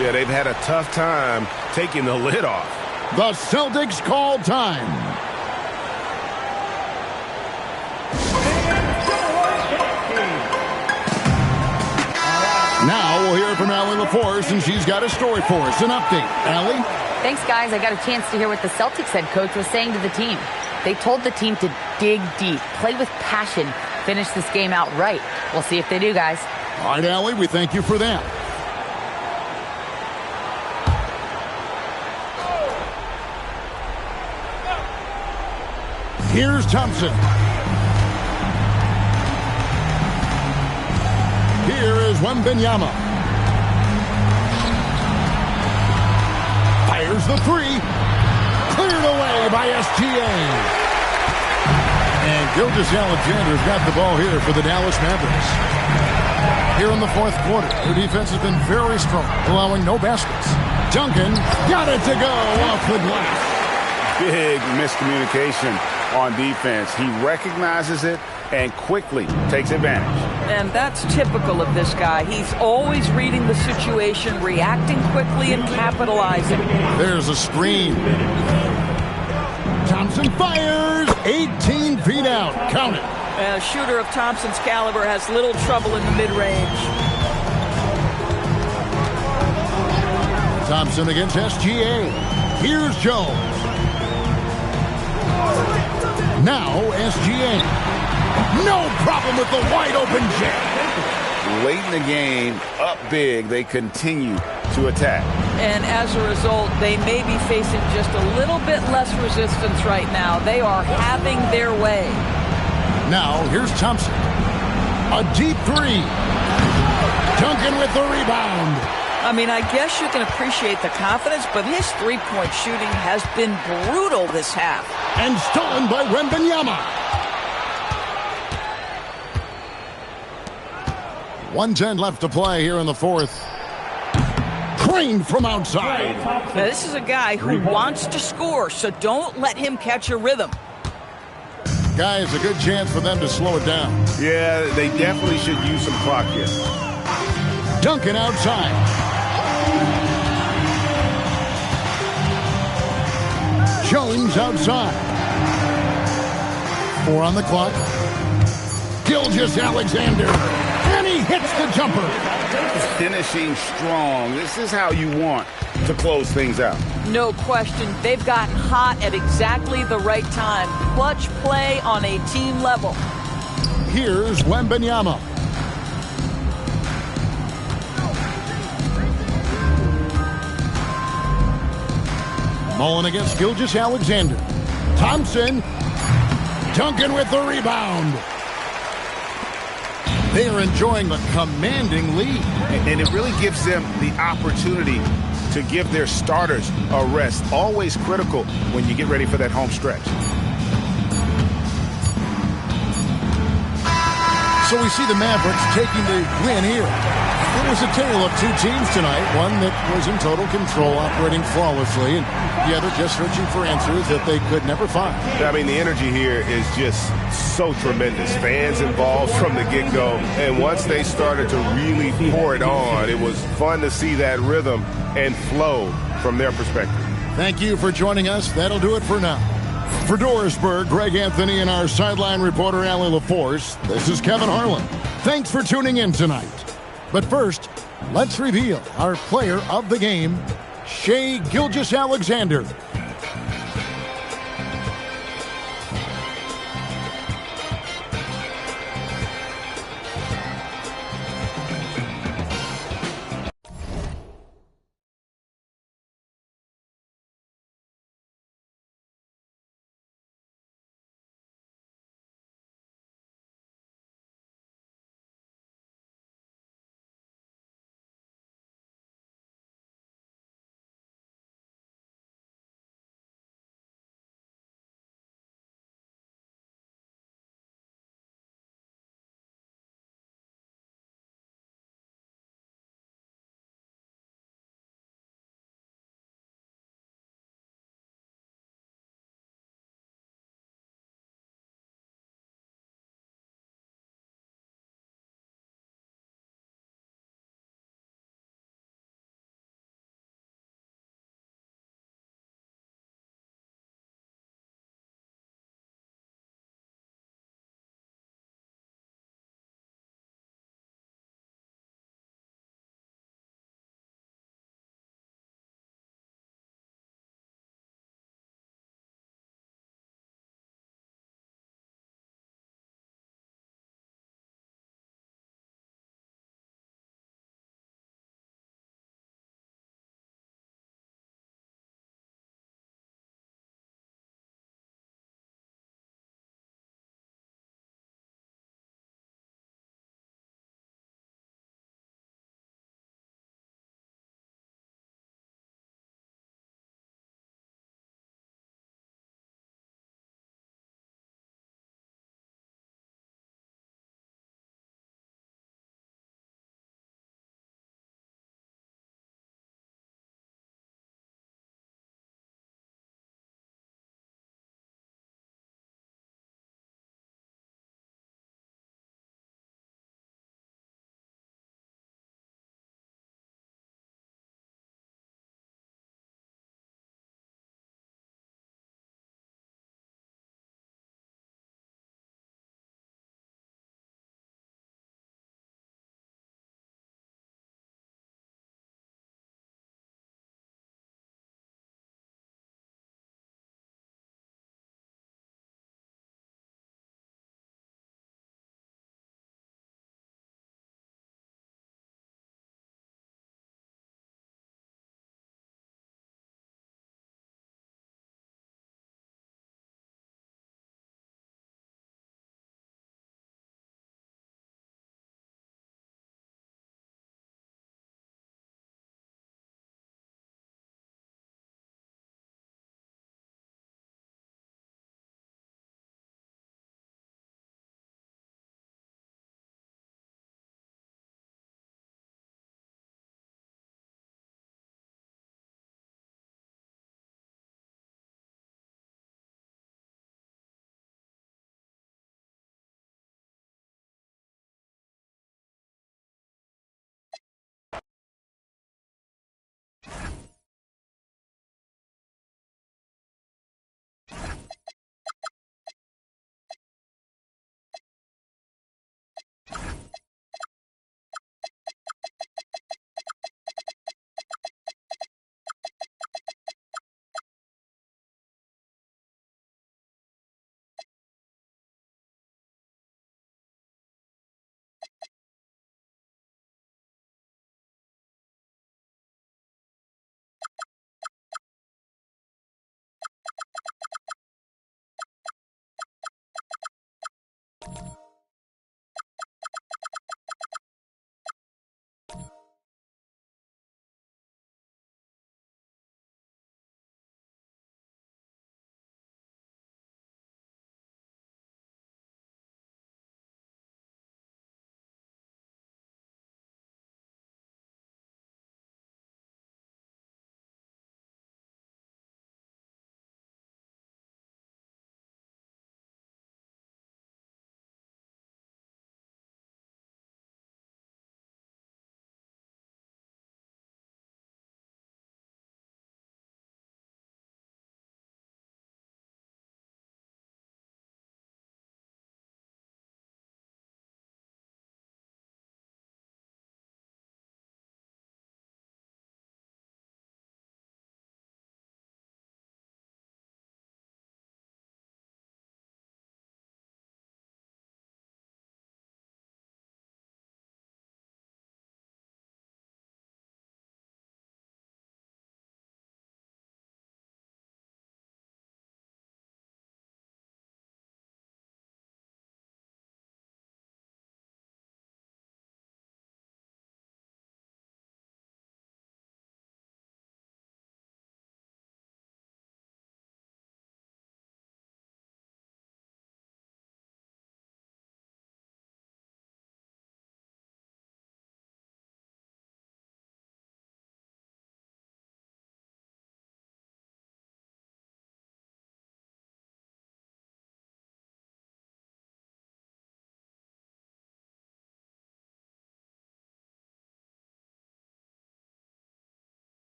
S11: Yeah, they've had a tough time taking the lid off.
S7: The Celtics call time. Now we'll hear from Allie LaForce, and she's got a story for us. An update. Allie?
S9: Thanks, guys. I got a chance to hear what the Celtics head coach was saying to the team. They told the team to dig deep, play with passion, finish this game out right. We'll see if they do, guys.
S7: All right, Allie, we thank you for that. Here's Thompson. Here is Wembanyama. Fires the three. Cleared away by SGA. And Gilgeous-Alexander's got the ball here for the Dallas Mavericks. Here in the fourth quarter, their defense has been very strong, allowing no baskets. Duncan got it to go off the glass.
S10: Big miscommunication on defense. He recognizes it and quickly takes advantage.
S8: And that's typical of this guy. He's always reading the situation, reacting quickly, and capitalizing.
S7: There's a screen. Thompson fires. 18 feet out. Count it.
S8: A shooter of Thompson's caliber has little trouble in the mid-range.
S7: Thompson against SGA. Here's Jones. Now SGA. No problem with the wide-open jam.
S10: Late in the game, up big, they continue to attack.
S8: And as a result, they may be facing just a little bit less resistance right now. They are having their way.
S7: Now, here's Thompson. A deep three. Duncan with the rebound.
S8: I mean, I guess you can appreciate the confidence, but his three-point shooting has been brutal this half.
S7: And stolen by Wembanyama. 1:10 left to play here in the fourth. Craned from outside.
S8: Now, this is a guy who wants to score, so don't let him catch a rhythm.
S7: Guys, a good chance for them to slow it down.
S10: Yeah, they definitely should use some clock here.
S7: Duncan outside. Jones outside. 4 on the clock. Gilgeous-Alexander. And he hits the jumper.
S10: Finishing strong. This is how you want to close things out.
S8: No question. They've gotten hot at exactly the right time. Clutch play on a team level.
S7: Here's Wembanyama. Mullen against Gilgeous-Alexander. Thompson. Duncan with the rebound. They are enjoying a commanding lead.
S10: And it really gives them the opportunity to give their starters a rest. Always critical when you get ready for that home stretch.
S7: So we see the Mavericks taking the win here. It was a tale of two teams tonight. One that was in total control, operating flawlessly, and the other just searching for answers that they could never find.
S11: I mean, the energy here is just so tremendous. Fans involved from the get-go. And once they started to really pour it on, it was fun to see that rhythm and flow from their perspective.
S7: Thank you for joining us. That'll do it for now. For Dorisburg, Greg Anthony and our sideline reporter, Allie LaForce, this is Kevin Harlan. Thanks for tuning in tonight. But first, let's reveal our player of the game, Shai Gilgeous-Alexander.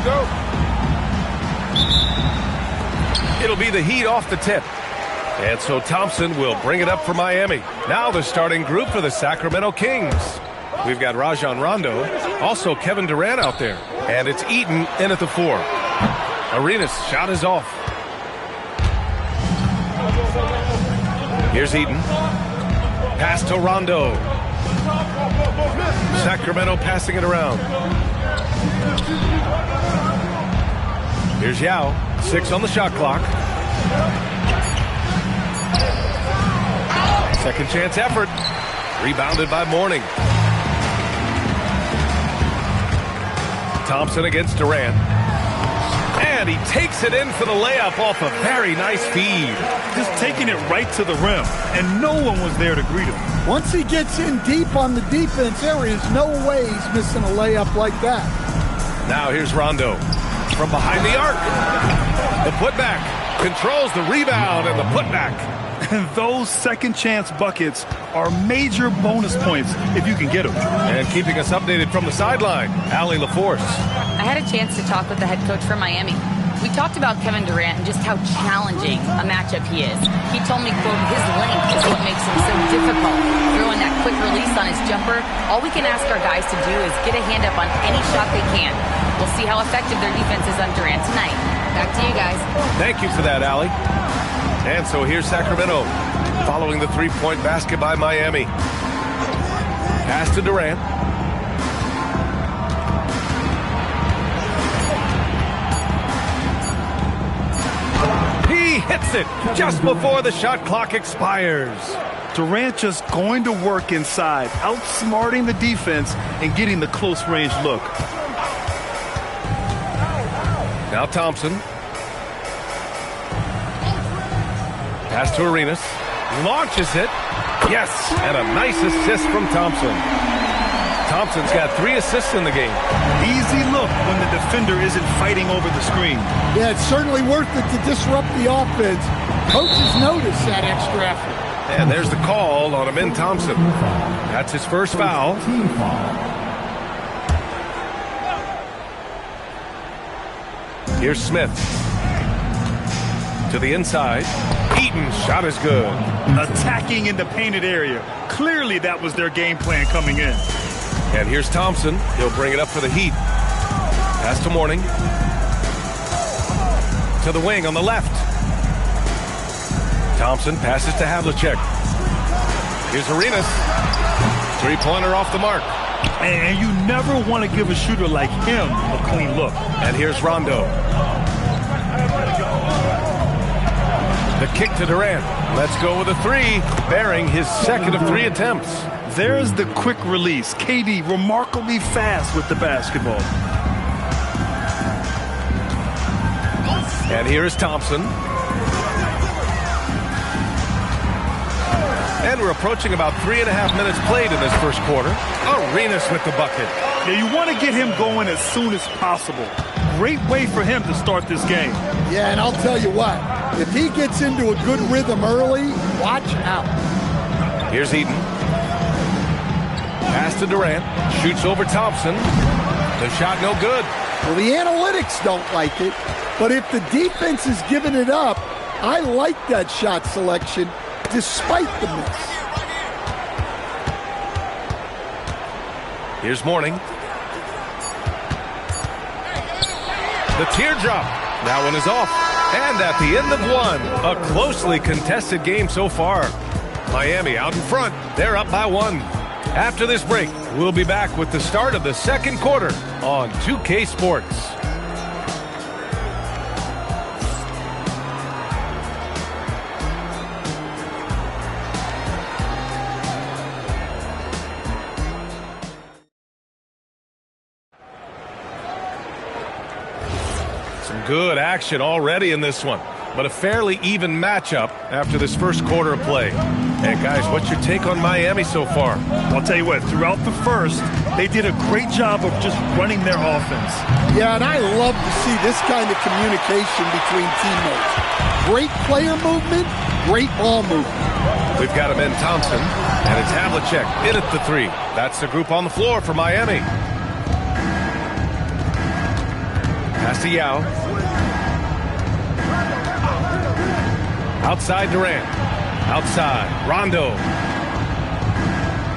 S1: Go. It'll be the Heat off the tip. And so Thompson will bring it up for Miami. Now the starting group for the Sacramento Kings. We've got Rajon Rondo, also Kevin Durant out there. And it's Eaton in at the 4. Arenas' shot is off. Here's Eaton. Pass to Rondo. Sacramento passing it around. Here's Yao. 6 on the shot clock. Second chance effort. Rebounded by Mourning. Thompson against Durant. And he takes it in for the layup off a very nice feed.
S2: Just taking it right to the rim, and no one was there to greet him.
S12: Once he gets in deep on the defense, there is no way he's missing a layup like that.
S1: Now here's Rondo from behind the arc. The putback controls the rebound and the putback.
S2: And those second chance buckets are major bonus points if you can get them.
S1: And keeping us updated from the sideline, Allie LaForce.
S9: I had a chance to talk with the head coach for Miami. We talked about Kevin Durant and just how challenging a matchup he is. He told me, quote, his length is what makes him so difficult. Throwing that quick release on his jumper, all we can ask our guys to do is get a hand up on any shot they can. We'll see how effective their defense is on Durant tonight. Back to you guys.
S1: Thank you for that, Allie. And so here's Sacramento following the three-point basket by Miami. Pass to Durant. He hits it just before the shot clock expires.
S2: Durant just going to work inside, outsmarting the defense and getting the close-range look.
S1: Now Thompson. Pass to Arenas. Launches it. Yes, and a nice assist from Thompson. Thompson's got 3 assists in the game.
S2: Easy look when the defender isn't fighting over the screen.
S12: Yeah, it's certainly worth it to disrupt the offense. Coaches notice that extra effort.
S1: And there's the call on Amin Thompson. That's his first foul. Here's Smith. To the inside. Eaton's shot is good.
S2: Attacking in the painted area. Clearly that was their game plan coming in.
S1: And here's Thompson. He'll bring it up for the Heat. Pass to Mourning. To the wing on the left. Thompson passes to Havlicek. Here's Arenas. Three-pointer off the mark.
S2: And you never want to give a shooter like him a clean look.
S1: And here's Rondo. The kick to Durant. Let's go with a 3, bearing his second of 3 attempts.
S2: There's the quick release. KD remarkably fast with the basketball.
S1: And here is Thompson. And we're approaching about 3.5 minutes played in this first quarter. Arenas with the bucket.
S2: Yeah, you want to get him going as soon as possible. Great way for him to start this game.
S12: Yeah, and I'll tell you what. If he gets into a good rhythm early, watch out.
S1: Here's Eaton. Pass to Durant. Shoots over Thompson. The shot no good.
S12: Well, the analytics don't like it, but if the defense is giving it up, I like that shot selection despite the miss.
S1: Here's Mourning. The teardrop. That one is off. And at the end of one, a closely contested game so far. Miami out in front. They're up by 1. After this break, we'll be back with the start of the second quarter on 2K Sports. Good action already in this one, but a fairly even matchup after this first quarter of play. Hey, guys, what's your take on Miami so far?
S2: I'll tell you what, throughout the first, they did a great job of just running their offense.
S12: Yeah, and I love to see this kind of communication between teammates. Great player movement, great ball movement.
S1: We've got him in Thompson, and it's Havlicek in at the 3. That's the group on the floor for Miami. Pass to Yao. Outside Durant. Outside. Rondo.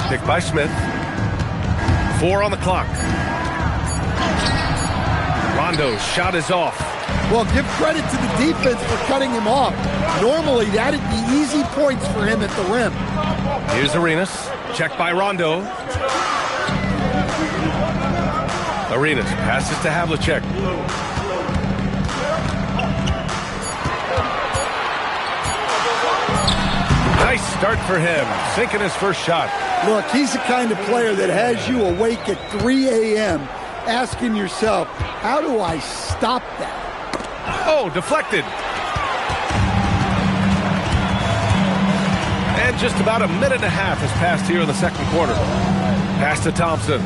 S1: Picked by Smith. 4 on the clock. Rondo's shot is off.
S12: Well, give credit to the defense for cutting him off. Normally, that'd be easy points for him at the rim.
S1: Here's Arenas. Checked by Rondo. Arenas passes to Havlicek. Nice start for him, sinking his first shot.
S12: Look, he's the kind of player that has you awake at 3 a.m. asking yourself, how do I stop that?
S1: Oh, deflected. And just about a minute and a half has passed here in the second quarter. Pass to Thompson.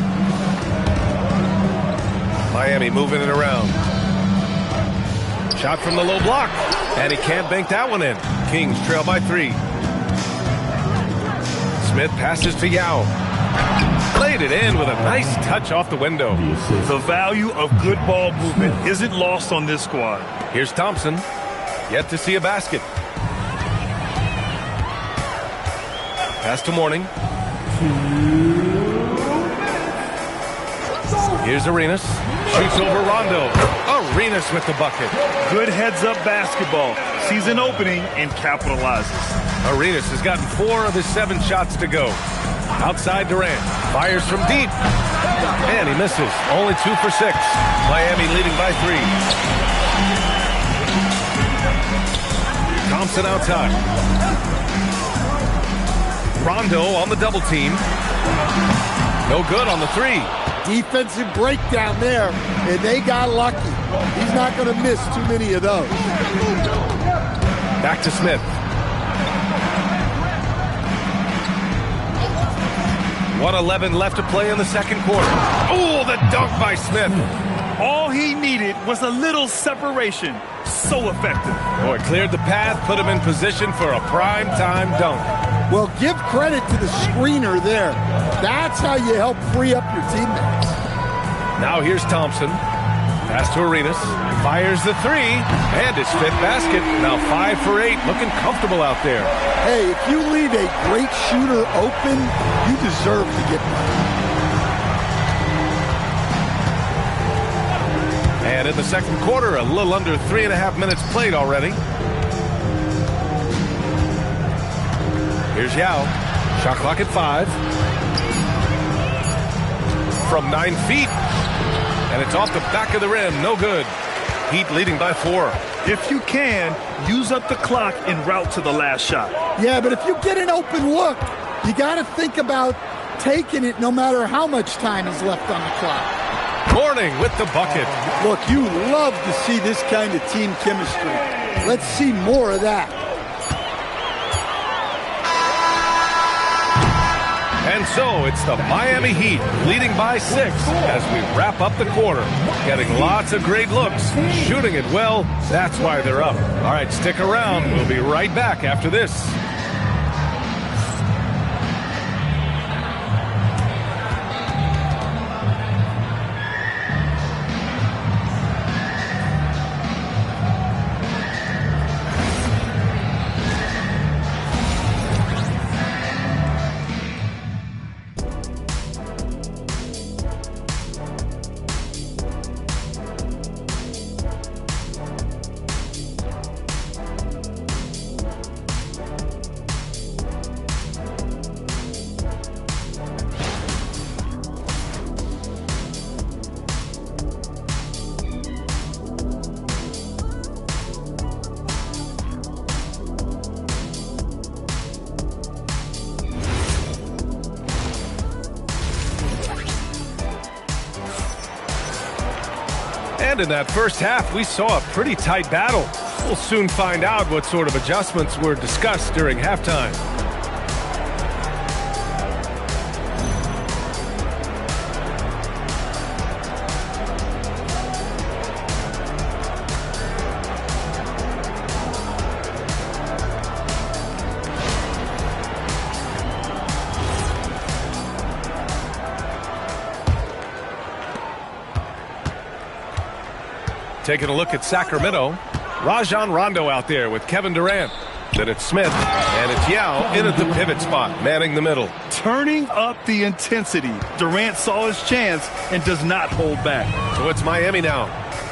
S1: Miami moving it around. Shot from the low block. And he can't bank that one in. Kings trail by 3. Smith passes to Yao. Played it in with a nice touch off the window.
S2: The value of good ball movement isn't lost on this squad.
S1: Here's Thompson. Yet to see a basket. Pass to Mourning. Here's Arenas. Shoots over Rondo. Arenas with the bucket.
S2: Good heads-up basketball. Sees an opening and capitalizes.
S1: Arenas has gotten 4 of his 7 shots to go. Outside Durant. Fires from deep. And he misses. Only 2 for 6. Miami leading by 3. Thompson outside. Rondo on the double team. No good on the 3.
S12: Defensive breakdown there, and they got lucky. He's not going to miss too many of those.
S1: Back to Smith. 1:11 left to play in the second quarter. Oh, the dunk by Smith.
S2: All he needed was a little separation. So effective.
S1: Oh, it cleared the path, put him in position for a prime-time dunk.
S12: Well, give credit to the screener there. That's how you help free up your teammates.
S1: Now here's Thompson. Pass to Arenas. Fires the 3. And his 5th basket. Now 5 for 8. Looking comfortable out there.
S12: Hey, if you leave a great shooter open, you deserve to get money.
S1: And in the second quarter, a little under 3.5 minutes played already. Here's Yao. Shot clock at 5. From 9 feet. And it's off the back of the rim. No good. Heat leading by 4.
S2: If you can, use up the clock en route to the last shot.
S12: Yeah, but if you get an open look, you got to think about taking it no matter how much time is left on the clock.
S1: Mourning with the bucket.
S12: Look, you love to see this kind of team chemistry. Let's see more of that.
S1: And so it's the Miami Heat leading by 6 as we wrap up the quarter. Getting lots of great looks, shooting it well. That's why they're up. All right, stick around. We'll be right back after this. And in that first half, we saw a pretty tight battle. We'll soon find out what sort of adjustments were discussed during halftime. Taking a look at Sacramento, Rajon Rondo out there with Kevin Durant. Then it's Smith, and it's Yao in at the pivot spot, manning the middle.
S2: Turning up the intensity. Durant saw his chance and does not hold back.
S1: So it's Miami now,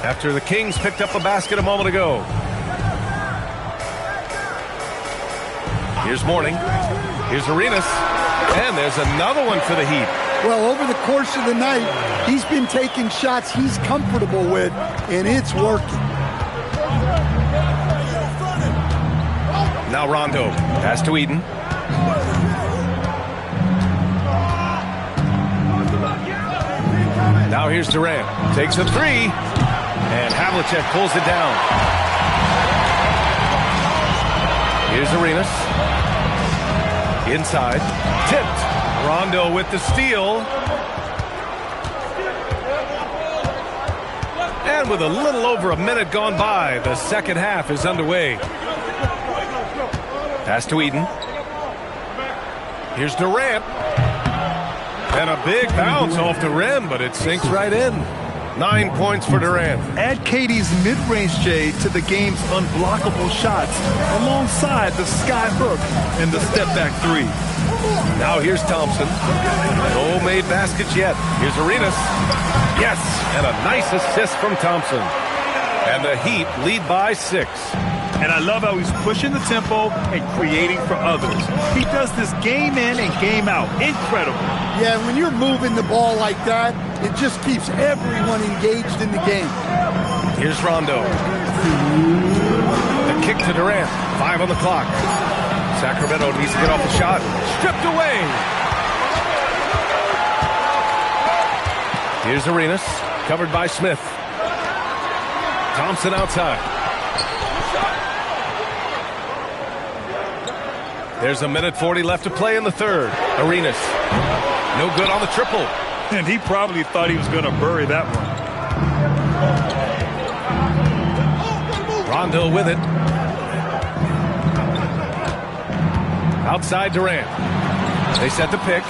S1: after the Kings picked up a basket a moment ago. Here's Mourning. Here's Arenas. And there's another one for the Heat.
S12: Well, over the course of the night, he's been taking shots he's comfortable with, and it's working.
S1: Now Rondo. Pass to Eden. Now here's Durant. Takes a three. And Havlicek pulls it down. Here's Arenas. Inside. Tipped. Rondo with the steal. And with a little over a minute gone by, the second half is underway. Pass to Eden. Here's Durant. And a big bounce off the rim, but it sinks right in. 9 points for Durant.
S2: Add KD's mid-range J to the game's unblockable shots alongside the sky hook and the step-back three.
S1: Now here's Thompson. No made baskets yet. Here's Arenas. Yes, and a nice assist from Thompson. And the Heat lead by 6.
S2: And I love how he's pushing the tempo and creating for others. He does this game in and game out. Incredible.
S12: Yeah, when you're moving the ball like that, it just keeps everyone engaged in the game.
S1: Here's Rondo. The kick to Durant. 5 on the clock. Sacramento needs to get off the shot. Stripped away. Here's Arenas. Covered by Smith. Thompson outside. There's a minute 40 left to play in the third. Arenas. No good on the triple.
S2: And he probably thought he was going to bury that one.
S1: Rondo with it. Outside Durant. They set the pick.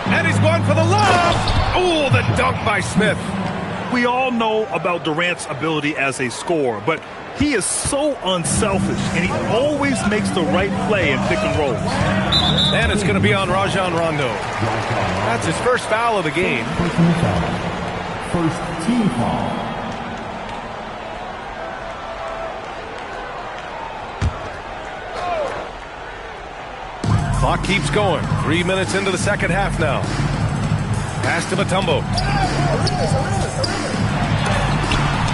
S1: And he's going for the lob. Oh, the dunk by Smith.
S2: We all know about Durant's ability as a scorer, but he is so unselfish, and he always makes the right play in pick and rolls.
S1: And it's going to be on Rajon Rondo. That's his first foul of the game.
S3: First team foul.
S1: Clock keeps going. 3 minutes into the second half now. Pass to Mutombo.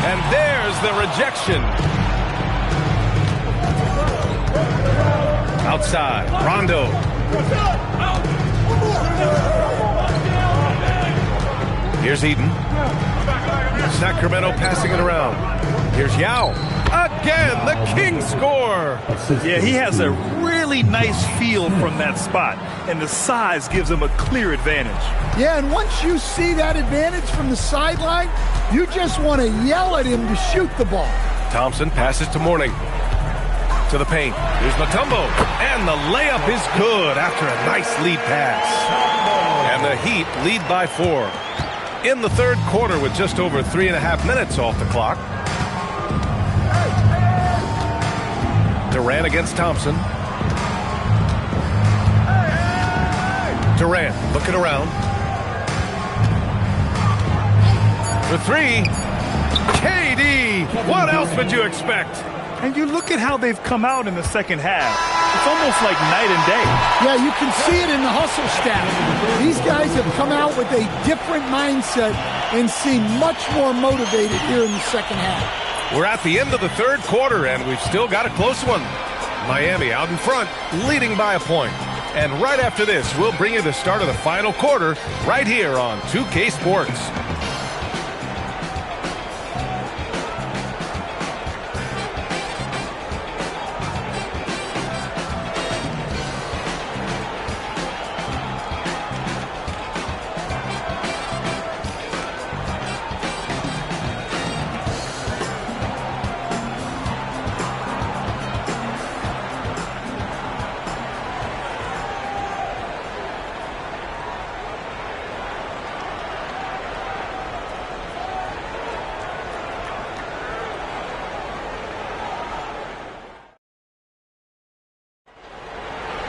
S1: And there's the rejection. Outside, Rondo. Here's Eden. Sacramento passing it around. Here's Yao. Again, the King score.
S2: Yeah, he has a really nice feel from that spot, and the size gives him a clear advantage.
S12: Yeah, and once you see that advantage from the sideline, you just want to yell at him to shoot the ball.
S1: Thompson passes to Mourning. To the paint. Here's Mutombo. And the layup is good after a nice lead pass. And the Heat lead by 4. In the third quarter with just over 3.5 minutes off the clock. Durant against Thompson. Durant looking around. For 3. KD! What else would you expect?
S2: And you look at how they've come out in the second half. It's almost like night and day.
S12: Yeah, you can see it in the hustle stats. These guys have come out with a different mindset and seem much more motivated here in the second half.
S1: We're at the end of the third quarter, and we've still got a close one. Miami out in front, leading by a point. And right after this, we'll bring you the start of the final quarter right here on 2K Sports.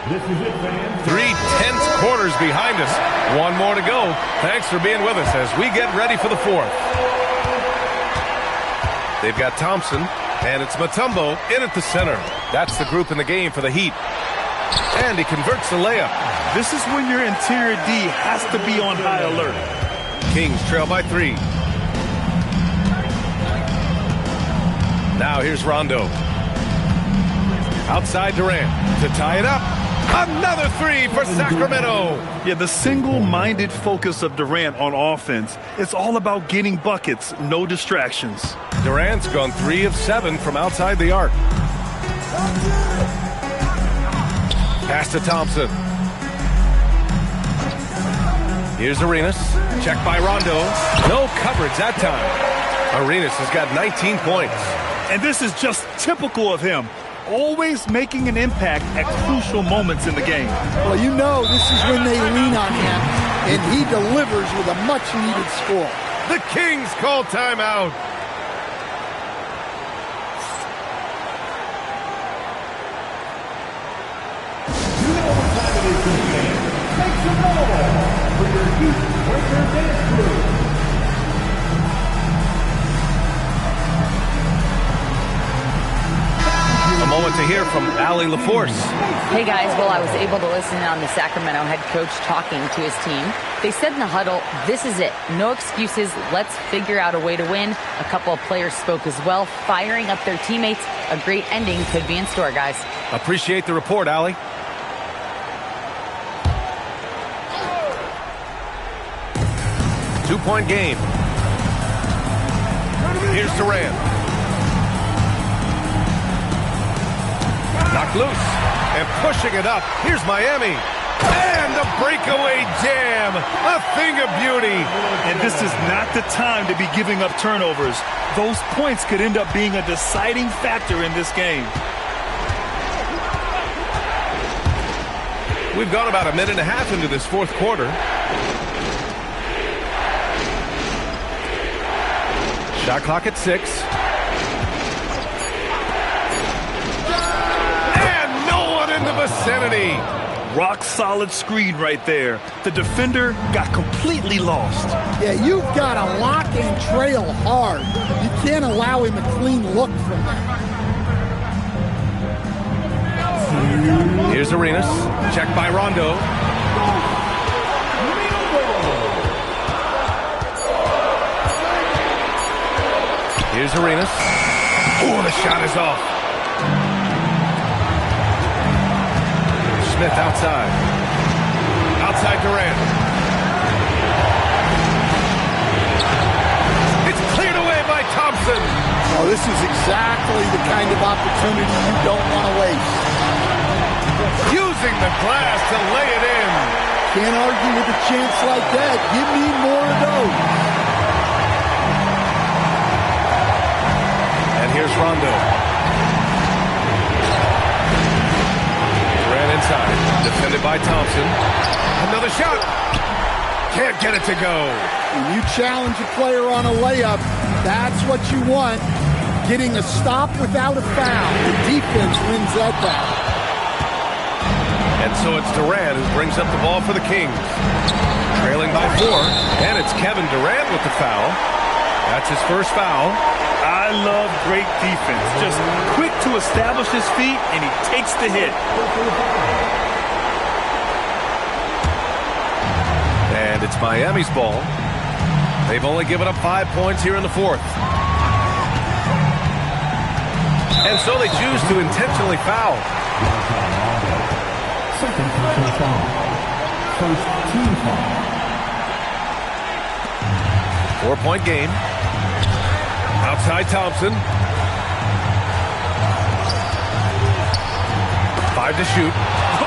S3: This is it, fans.
S1: 3 tense quarters behind us. One more to go. Thanks for being with us as we get ready for the fourth. They've got Thompson, and it's Mutombo in at the center. That's the group in the game for the Heat. And he converts the layup.
S2: This is when your interior D has to be on high alert.
S1: Kings trail by 3. Now here's Rondo. Outside Durant to tie it up. Another 3 for Sacramento.
S2: Yeah, the single-minded focus of Durant on offense. It's all about getting buckets, no distractions.
S1: Durant's gone 3 of 7 from outside the arc. Pass to Thompson. Here's Arenas. Check by Rondo. No coverage that time. Arenas has got 19 points.
S2: And this is just typical of him. Always making an impact at crucial moments in the game.
S12: Well, you know this is when they lean on him, and he delivers with a much-needed score.
S1: The Kings call timeout.
S3: You know what time it is, fans. Make some noise for your Heat Breaker Dance Crew.
S1: A moment to hear from Allie LaForce.
S9: Hey guys, well, I was able to listen on the Sacramento head coach talking to his team. They said in the huddle, this is it. No excuses. Let's figure out a way to win. A couple of players spoke as well, firing up their teammates. A great ending could be in store, guys.
S1: Appreciate the report, Allie. Two-point game. Here's Durant. Knocked loose and pushing it up. Here's Miami. And the breakaway jam. A thing of beauty.
S2: And this is not the time to be giving up turnovers. Those points could end up being a deciding factor in this game.
S1: We've gone about a minute and a half into this fourth quarter. Shot clock at 6. And no one in the vicinity.
S2: Rock solid screen right there. The defender got completely lost.
S12: Yeah, you've got to lock and trail hard. You can't allow him a clean look from that.
S1: Here's Arenas. Check by Rondo. Here's Arenas. Oh, the shot is off. Smith outside. Outside Durant. It's cleared away by Thompson.
S12: Oh, this is exactly the kind of opportunity you don't want to waste.
S1: Using the glass to lay it in.
S12: Can't argue with a chance like that. Give me more of those.
S1: And here's Rondo. Durant inside. Defended by Thompson. Another shot. Can't get it to go.
S12: When you challenge a player on a layup, that's what you want. Getting a stop without a foul. The defense wins that battle.
S1: And so it's Durant who brings up the ball for the Kings. Trailing by 4. And it's Kevin Durant with the foul. That's his first foul.
S2: I love great defense. Just quick to establish his feet, and he takes the hit.
S1: And it's Miami's ball. They've only given up 5 points here in the fourth. And so they choose to intentionally foul.
S3: Second personal foul. First team foul.
S1: 4-point game. Outside Thompson. 5 to shoot.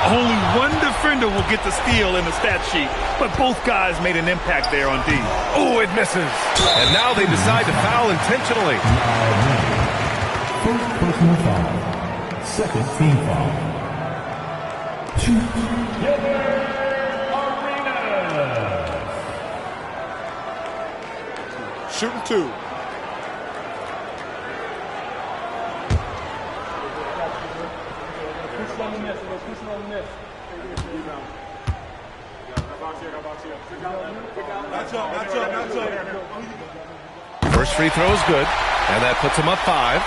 S2: Only one defender will get the steal in the stat sheet, but both guys made an impact there on D.
S1: Oh, it misses. And now they decide to foul intentionally.
S3: First personal foul. Second team foul. Gilbert Arenas.
S11: Shooting 2.
S6: Push on the miss.
S1: First free throw is good, and that puts him up 5.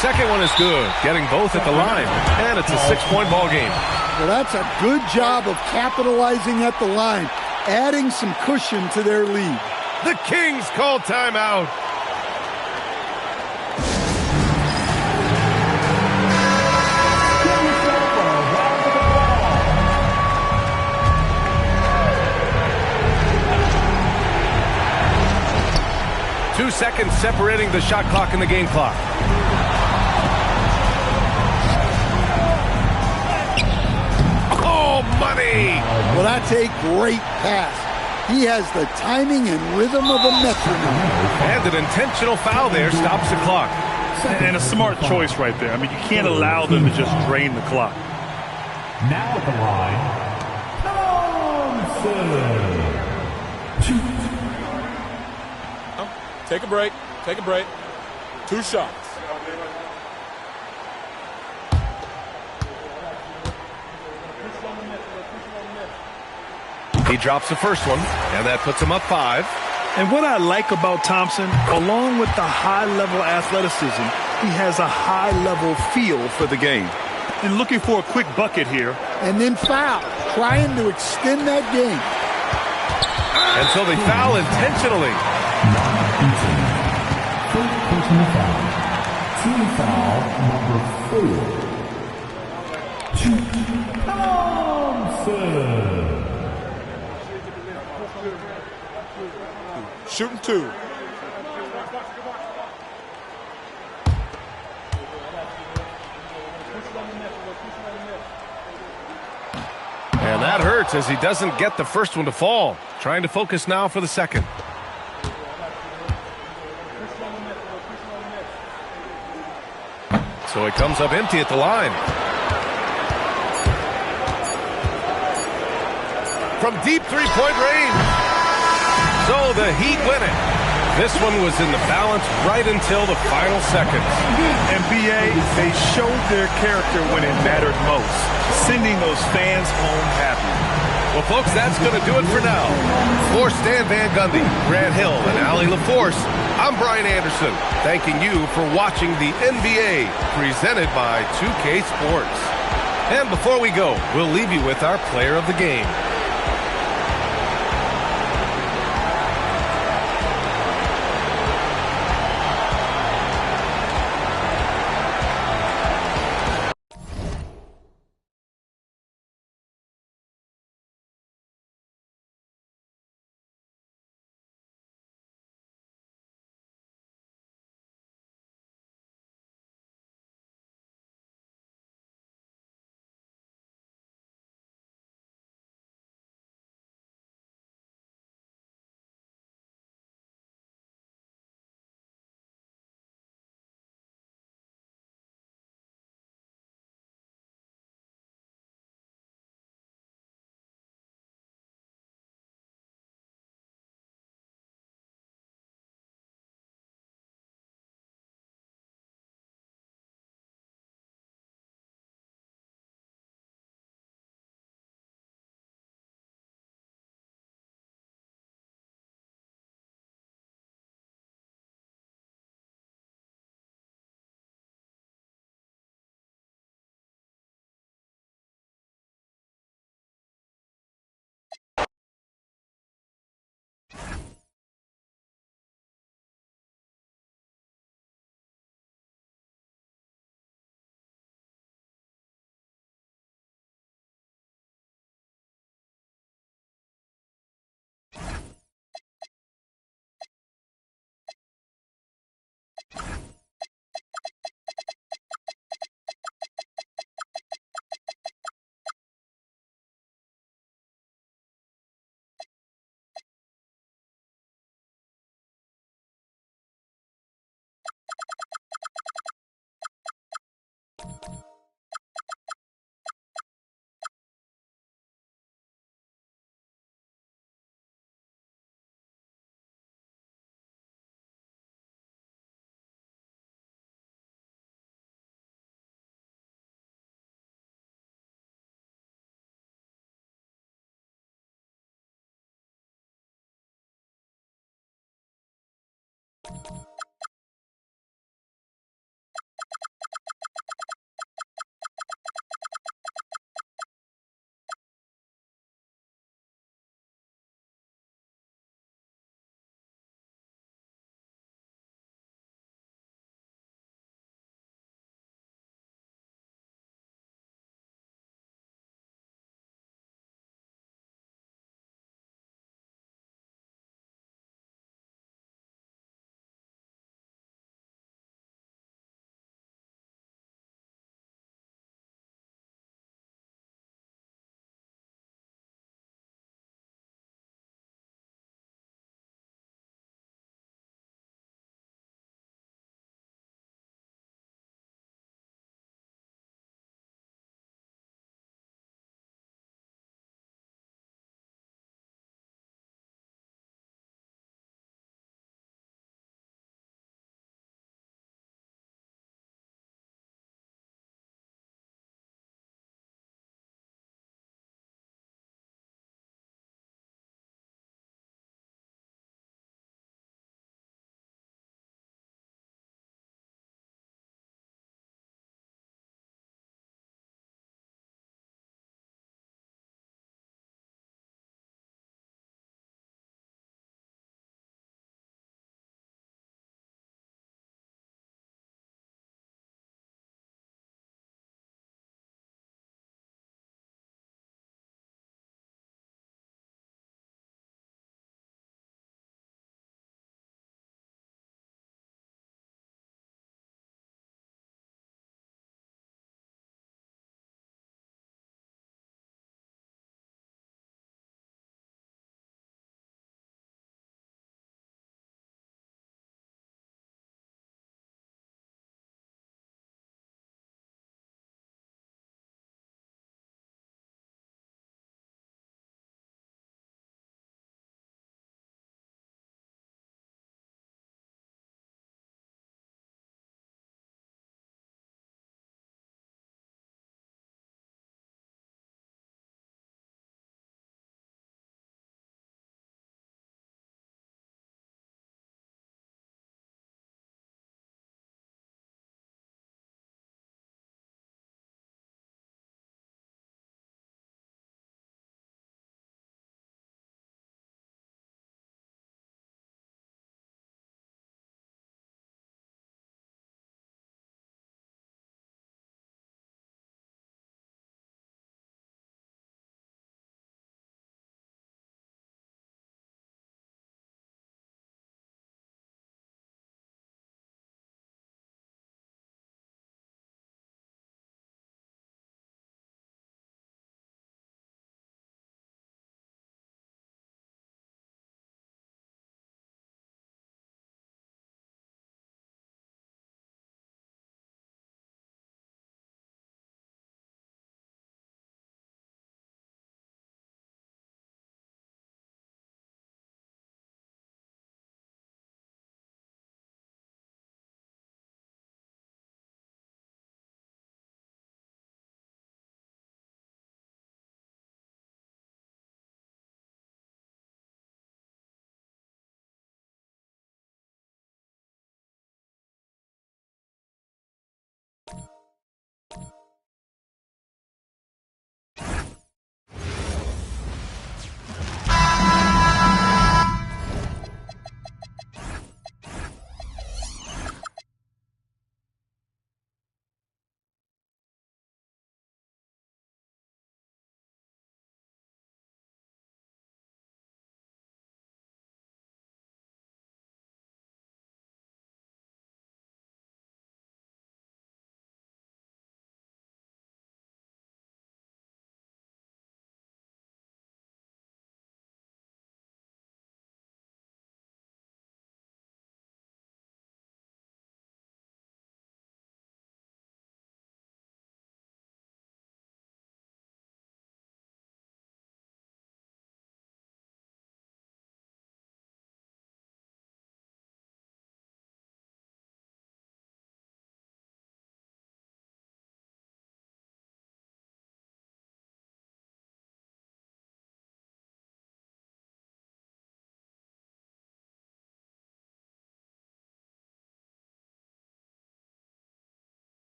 S1: Second one is good, getting both at the line, and it's a 6-point ball game.
S12: Well, that's a good job of capitalizing at the line, adding some cushion to their lead.
S1: The Kings call timeout. Two seconds separating the shot clock and the game clock. Oh, money!
S12: Well, that's a great pass. He has the timing and rhythm of a metronome.
S1: And an intentional foul there stops the clock.
S2: And a smart choice right there. I mean, you can't allow them to just drain the clock.
S3: Now at the line, Thompson.
S6: Take a break. Take a break. 2 shots.
S1: He drops the first one, and that puts him up 5.
S2: And what I like about Thompson, along with the high-level athleticism, he has a high-level feel for the game. And looking for a quick bucket here.
S12: And then foul, trying to extend that game.
S1: And so they foul intentionally.
S3: First personal foul. Team foul number 4. Thompson.
S6: Shooting 2.
S1: And that hurts as he doesn't get the first one to fall. Trying to focus now for the second. So it comes up empty at the line. From deep three-point range. So the Heat win it. This one was in the balance right until the final seconds.
S2: And BA, they showed their character when it mattered most, sending those fans home happy.
S1: Well, folks, that's going to do it for now. For Stan Van Gundy, Grant Hill, and Allie LaForce, I'm Brian Anderson, thanking you for watching the NBA presented by 2K Sports. And before we go, we'll leave you with our player of the game.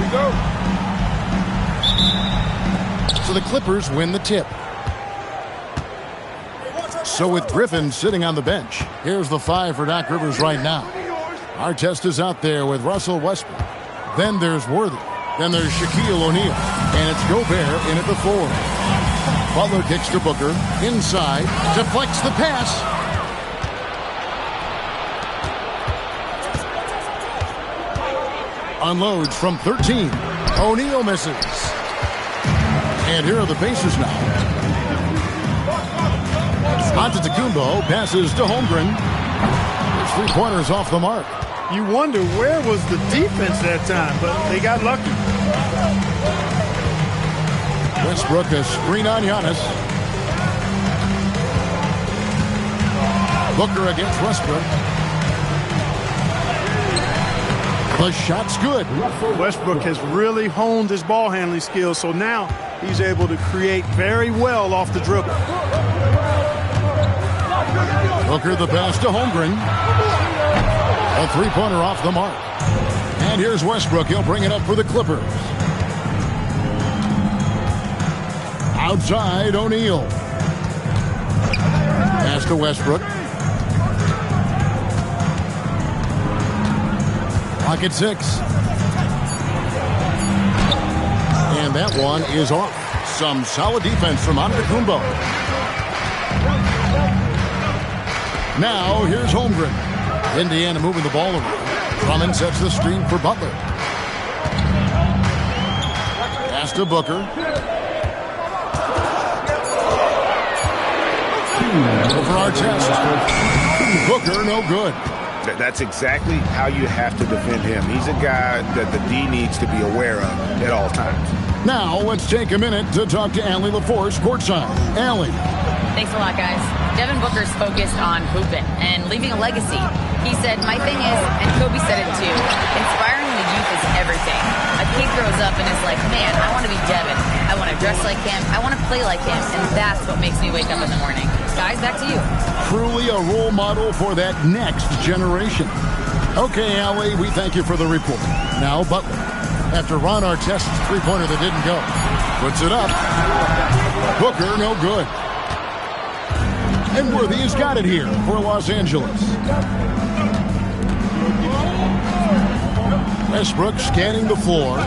S11: we go.
S7: So the Clippers win the tip. So with Griffin sitting on the bench, here's the 5 for Doc Rivers right now. Artest is out there with Russell Westbrook. Then there's Worthy. Then there's Shaquille O'Neal. And it's Gobert in at the 4. Butler kicks to Booker. Inside. Deflects the pass. Unloads from 13. O'Neal misses. And here are the Pacers now. Antetokounmpo passes to Holmgren. His 3-pointers off the mark.
S13: You wonder where was the defense that time, but they got lucky.
S7: Westbrook a screen on Giannis. Booker against Westbrook. The shot's good.
S13: Westbrook has really honed his ball handling skills, so now he's able to create very well off the dribble.
S7: Booker the pass to Holmgren. A 3-pointer off the mark. And here's Westbrook. He'll bring it up for the Clippers. Outside, O'Neal. Pass to Westbrook. Clock at 6. And that one is off. Some solid defense from Antetokounmpo. Now, here's Holmgren. Indiana moving the ball around. Drummond sets the screen for Butler. Pass to Booker. Over Artest. Booker, no good.
S11: That's exactly how you have to defend him. He's a guy that the D needs to be aware of at all times.
S7: Now, let's take a minute to talk to Allie LaForce courtside. Allie.
S9: Thanks a lot, guys. Devin Booker's focused on hooping and leaving a legacy. He said, my thing is, and Kobe said it too, inspiring the youth is everything. A kid grows up and is like, man, I want to be Devin. I want to dress like him. I want to play like him. And that's what makes me wake up in the morning. Guys, back to you.
S7: Truly a role model for that next generation. Okay, Allie, we thank you for the report. Now, Butler. After Ron Artest's 3-pointer that didn't go. Puts it up. Booker, no good. And Worthy has got it here for Los Angeles. Westbrook scanning the floor.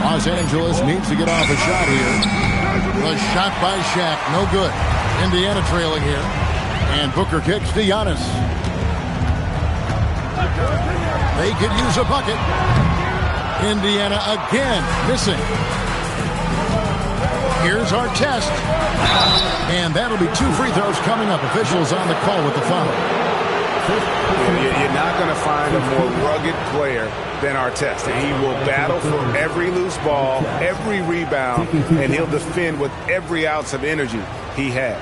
S7: Los Angeles needs to get off a shot here. The shot by Shaq, no good. Indiana trailing here. And Booker kicks to Giannis. They could use a bucket. Indiana again missing. Here's Artest. And that'll be 2 free throws coming up. Officials on the call with the foul.
S11: You're not going to find a more rugged player than Artest. And he will battle for every loose ball, every rebound, and he'll defend with every ounce of energy he has.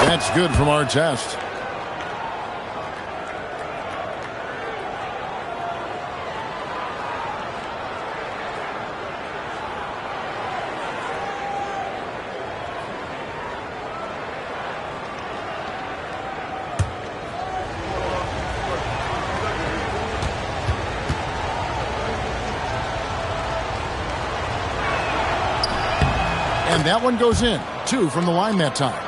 S7: That's good from Artest. And that one goes in. 2 from the line that time.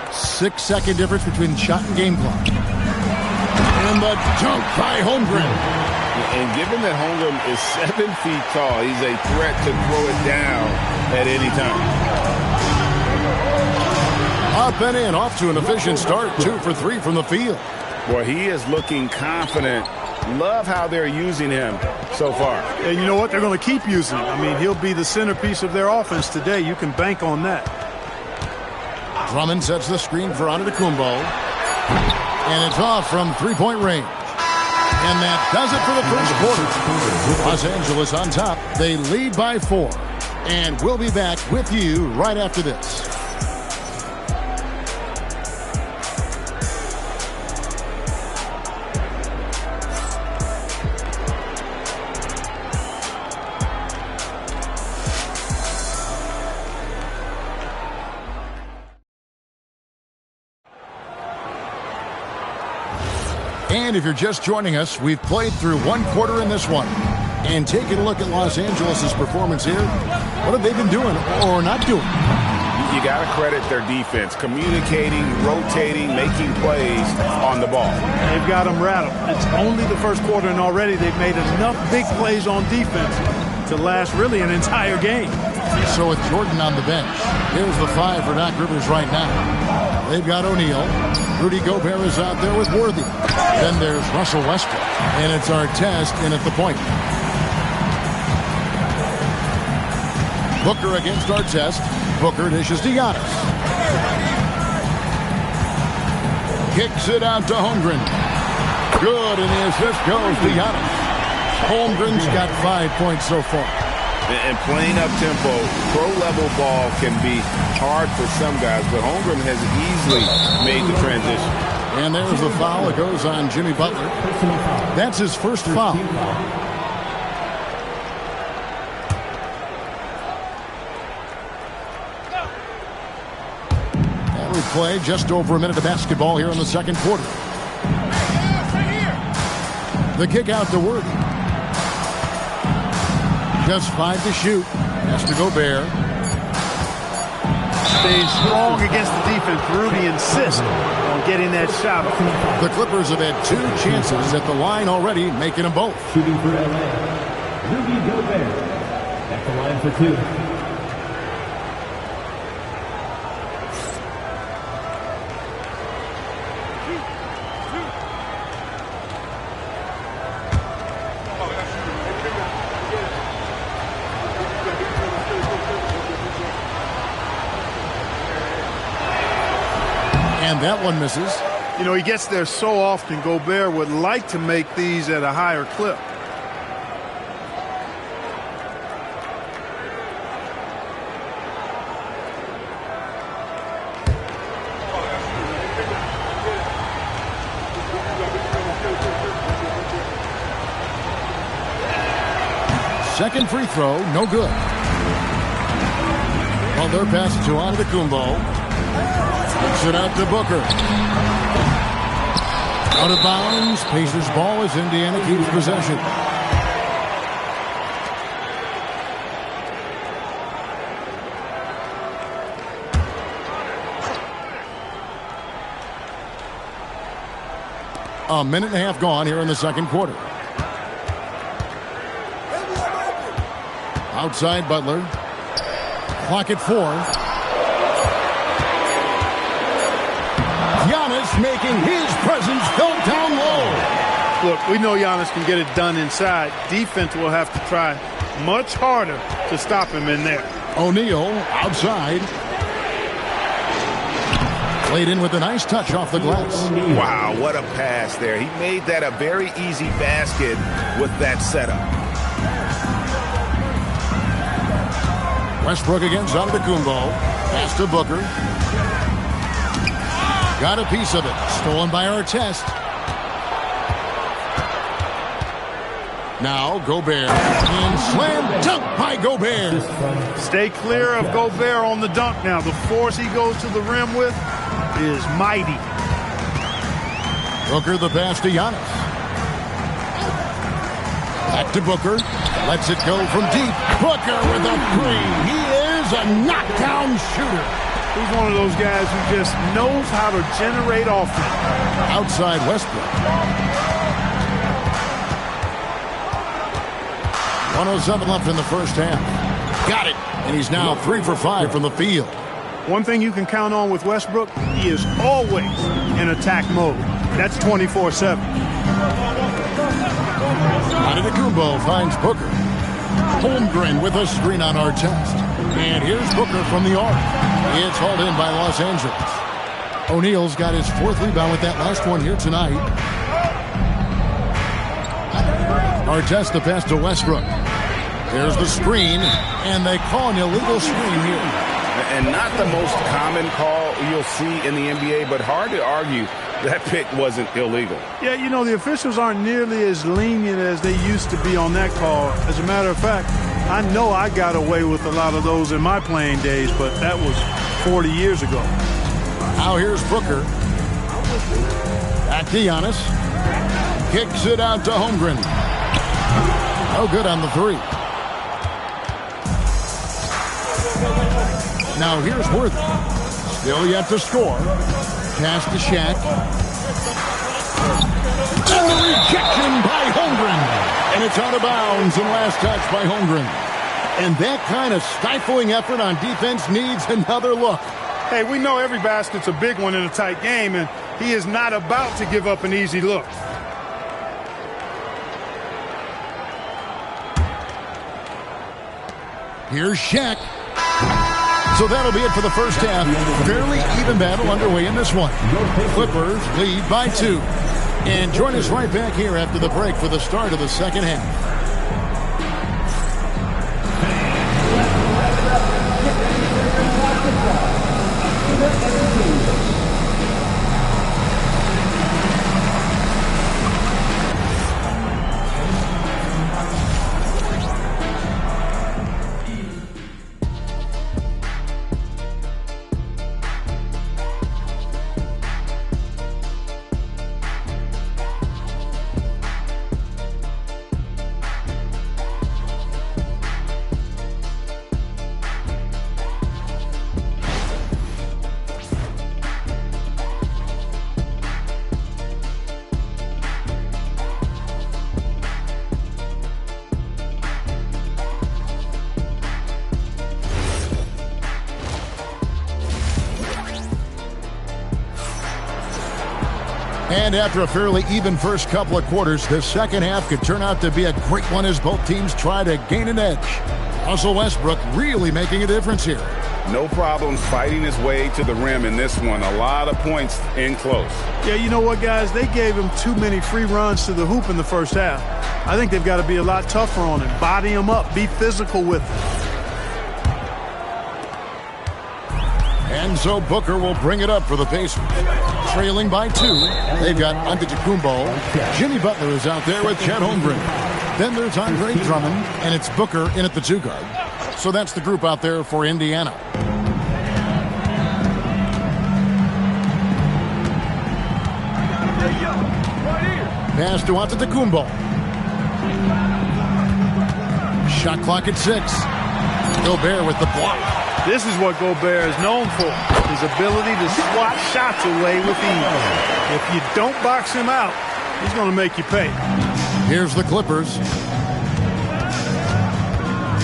S7: 6-second difference between shot and game clock. And the dunk by Holmgren.
S11: And given that Holmgren is 7 feet tall, he's a threat to throw it down at any time.
S7: Up and in, off to an efficient start. 2 for 3 from the field.
S11: Boy, he is looking confident. Love how they're using him so far.
S13: And you know what? They're going to keep using him. I mean, he'll be the centerpiece of their offense today. You can bank on that.
S7: Drummond sets the screen for Antetokounmpo. And it's off from 3-point range. And that does it for the first quarter. Los Angeles on top. They lead by 4. And we'll be back with you right after this. And if you're just joining us, we've played through one quarter in this one. And taking a look at Los Angeles' performance here, what have they been doing or not doing?
S11: You got to credit their defense, communicating, rotating, making plays on the ball.
S13: They've got them rattled. It's only the first quarter, and already they've made enough big plays on defense to last really an entire game.
S7: So with Jordan on the bench, here's the 5 for Doc Rivers right now. They've got O'Neal. Rudy Gobert is out there with Worthy. Then there's Russell Westbrook. And it's Artest in at the point. Booker against Artest. Booker dishes to Giannis. Kicks it out to Holmgren. Good, and the assist goes to Giannis. Holmgren's got 5 points so far.
S11: And playing up-tempo, pro-level ball can be hard for some guys, but Holmgren has easily made the transition.
S7: And there's the foul. It goes on Jimmy Butler. That's his first foul. And we play just over a minute of basketball here in the second quarter. The kick out to Worthy. Just 5 to shoot. Has to Gobert.
S13: Staying strong against the defense. Rudy insists on getting that shot off.
S7: The Clippers have had 2 chances at the line already, making them both.
S3: Shooting for LA, Rudy Gobert. At the line for 2.
S7: And that one misses.
S13: You know, he gets there so often. Gobert would like to make these at a higher clip.
S7: Second free throw, no good. Butler passes to Antetokounmpo. Kicks it out to Booker. Out of bounds. Pacers ball as Indiana keeps possession. A minute and a half gone here in the second quarter. Outside Butler. Clock at 4. Giannis making his presence felt down low.
S13: Look, we know Giannis can get it done inside. Defense will have to try much harder to stop him in there.
S7: O'Neal outside. Played in with a nice touch off the glass.
S11: Wow, what a pass there. He made that a very easy basket with that setup.
S7: Westbrook against Antetokounmpo. Pass to Booker. Got a piece of it. Stolen by Artest. Now Gobert. And slam dunk by Gobert.
S13: Stay clear of Gobert on the dunk now. The force he goes to the rim with is mighty.
S7: Booker the pass to Giannis. Back to Booker. Lets it go from deep. Booker with a 3. He is a knockdown shooter.
S13: He's one of those guys who just knows how to generate offense.
S7: Outside Westbrook. 1:07 left in the first half. Got it. And he's now 3 for 5 from the field.
S13: One thing you can count on with Westbrook, he is always in attack mode. That's 24/7.
S7: Antetokounmpo finds Booker. Holmgren with a screen on Artest. And here's Booker from the arc. It's hauled in by Los Angeles. O'Neal's got his 4th rebound with that last one here tonight. Artest the pass to Westbrook. There's the screen, and they call an illegal screen here.
S11: And not the most common call you'll see in the NBA, but hard to argue that pick wasn't illegal.
S13: Yeah, you know, the officials aren't nearly as lenient as they used to be on that call. As a matter of fact, I know I got away with a lot of those in my playing days, but that was 40 years ago.
S7: Now here's Booker. Back to Giannis. Kicks it out to Holmgren. No good on the three. Now here's Worthy. Still yet to score. Pass to Shaq. And the rejection by Holmgren. And it's out of bounds and last touch by Holmgren. And that kind of stifling effort on defense needs another look.
S13: Hey, we know every basket's a big one in a tight game, and he is not about to give up an easy look.
S7: Here's Shaq. So that'll be it for the first half. Fairly even battle underway in this one. Clippers lead by 2. And join us right back here after the break for the start of the second half. And after a fairly even first couple of quarters, the second half could turn out to be a great one as both teams try to gain an edge. Russell Westbrook really making a difference here.
S10: No problems fighting his way to the rim in this one. A lot of points in close.
S13: Yeah, you know what, guys? They gave him too many free runs to the hoop in the first half. I think they've got to be a lot tougher on him. Body him up. Be physical with him.
S7: And so Booker will bring it up for the Pacers. Trailing by 2. They've got Antetokounmpo. Jimmy Butler is out there with Chet Holmgren. Then there's Andre Drummond, and it's Booker in at the 2 guard. So that's the group out there for Indiana. Pass to Antetokounmpo. Shot clock at 6. Gobert with the block.
S13: This is what Gobert is known for, his ability to swat shots away with ease. If you don't box him out, he's going to make you pay.
S7: Here's the Clippers.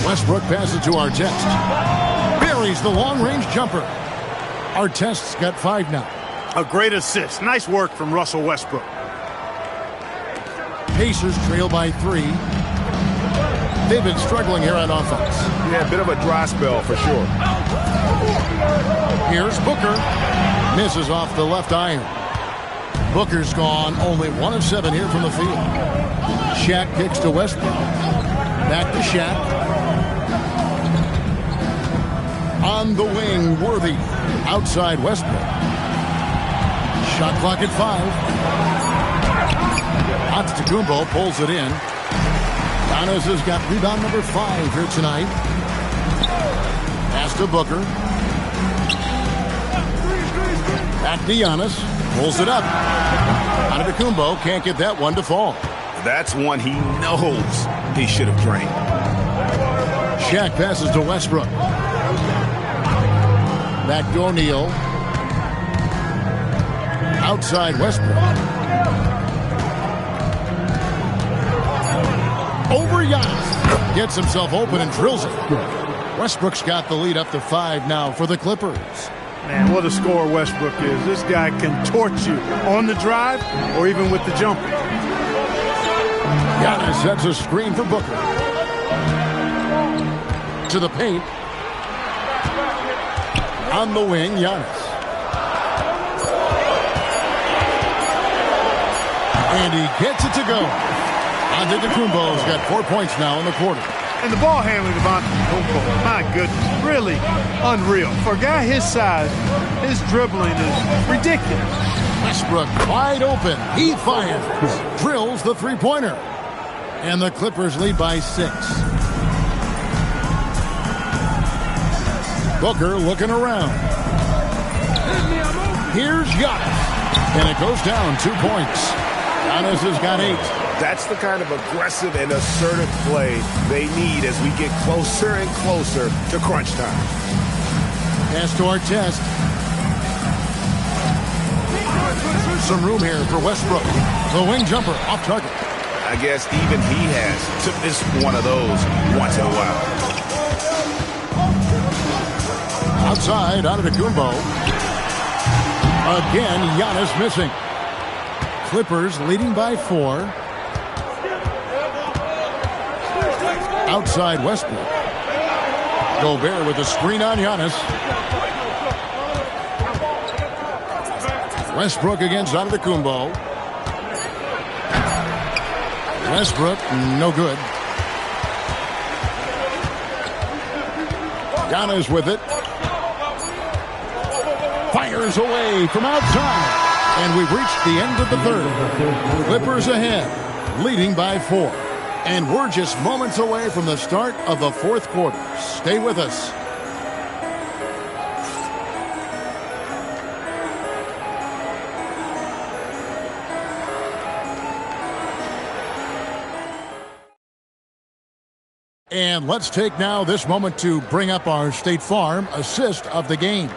S7: Westbrook passes to Artest. Buries the long-range jumper. Artest's got 5 now.
S13: A great assist. Nice work from Russell Westbrook.
S7: Pacers trail by 3. They've been struggling here on offense.
S10: Yeah, a bit of a dry spell for sure.
S7: Here's Booker. Misses off the left iron. Booker's gone only 1 of 7 here from the field. Shaq kicks to Westbrook. Back to Shaq. On the wing, Worthy. Outside Westbrook. Shot clock at 5. Antetokounmpo pulls it in. Giannis has got rebound number 5 here tonight. Pass to Booker. Back to Giannis. Pulls it up. Antetokounmpo can't get that one to fall.
S10: That's one he knows he should have drained.
S7: Shaq passes to Westbrook. Back to O'Neal. Outside Westbrook. Over Giannis. Gets himself open and drills it. Westbrook's got the lead up to 5 now for the Clippers.
S13: Man, what a scorer Westbrook is. This guy can torch you on the drive or even with the jumper.
S7: Giannis sets a screen for Booker. To the paint. On the wing, Giannis. And he gets it to go. Antetokounmpo's got 4 points now in the quarter.
S13: And the ball handling of Antetokounmpo, my goodness, really unreal. For a guy his size, his dribbling is ridiculous.
S7: Westbrook wide open. He fires. Drills the three-pointer. And the Clippers lead by 6. Booker looking around. Here's Giannis. And it goes down 2 points. Giannis has got 8.
S11: That's the kind of aggressive and assertive play they need as we get closer and closer to crunch time.
S7: Pass to Artest. Some room here for Westbrook. The wing jumper off target.
S11: I guess even he has to miss one of those once in a while.
S7: Outside, Antetokounmpo. Again, Giannis missing. Clippers leading by 4. Outside Westbrook. Gobert with a screen on Giannis. Westbrook against Antetokounmpo. Westbrook, no good. Giannis with it. Fires away from outside. And we've reached the end of the third. Clippers ahead, leading by 4. And we're just moments away from the start of the fourth quarter. Stay with us. And let's take now this moment to bring up our State Farm assist of the game.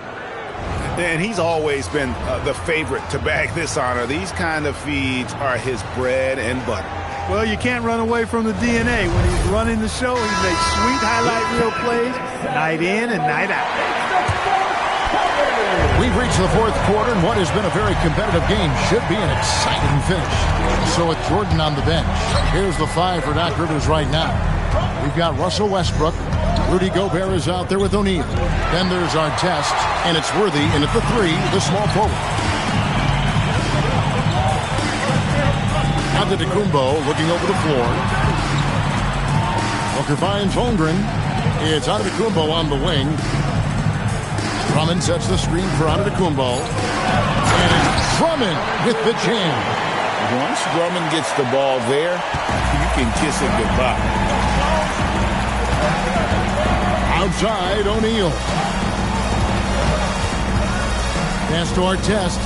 S11: And he's always been the favorite to bag this honor. These kind of feeds are his bread and butter.
S13: Well, you can't run away from the DNA. When he's running the show, he makes sweet highlight reel plays night in and night out.
S7: We've reached the fourth quarter, and what has been a very competitive game should be an exciting finish. So with Jordan on the bench, here's the 5 for Doc Rivers right now. We've got Russell Westbrook. Rudy Gobert is out there with O'Neal. Then there's Artest, and it's Worthy, and at the 3, the small forward. Antetokounmpo looking over the floor. Booker finds Holmgren. It's Antetokounmpo on the wing. Drummond sets the screen for Antetokounmpo. And it's Drummond with the jam.
S11: Once Drummond gets the ball there, you can kiss it goodbye.
S7: Outside, O'Neal. Pass to Artest.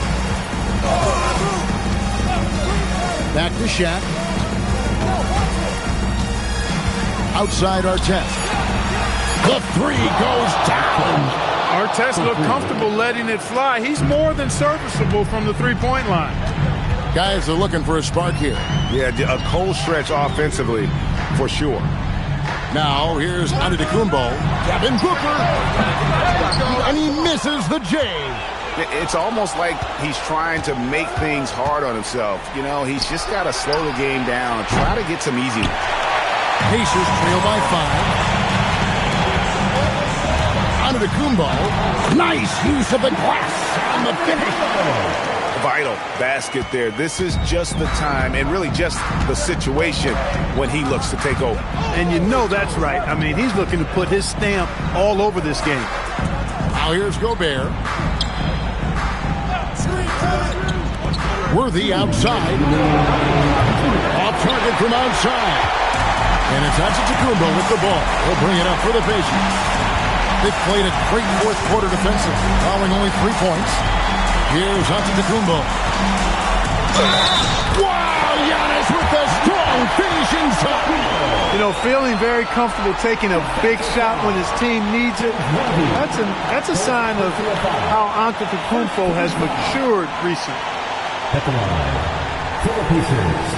S7: Back to Shaq. Outside Artest. The 3 goes down.
S13: Artest looked comfortable letting it fly. He's more than serviceable from the three-point line.
S7: Guys are looking for a spark here.
S11: Yeah, a cold stretch offensively, for sure.
S7: Now, here's Antetokounmpo. Devin Booker. And he misses the J.
S11: It's almost like he's trying to make things hard on himself. You know, he's just got to slow the game down and try to get some easy.
S7: Pacers trail by 5. Antetokounmpo. Nice use of the glass on the finish.
S11: Vital basket there. This is just the time and really just the situation when he looks to take over.
S13: And you know that's right. I mean, he's looking to put his stamp all over this game.
S7: Now here's Gobert. Worthy outside. Off target from outside. And it's Antetokounmpo with the ball. He'll bring it up for the Pacers. They've played a great fourth quarter defensive, allowing only 3 points. Here's Antetokounmpo. Wow, Giannis with the strong finishing shot.
S13: You know, feeling very comfortable taking a big shot when his team needs it. That's a sign of how Antetokounmpo has matured recently.
S3: At the line, for the Pacers,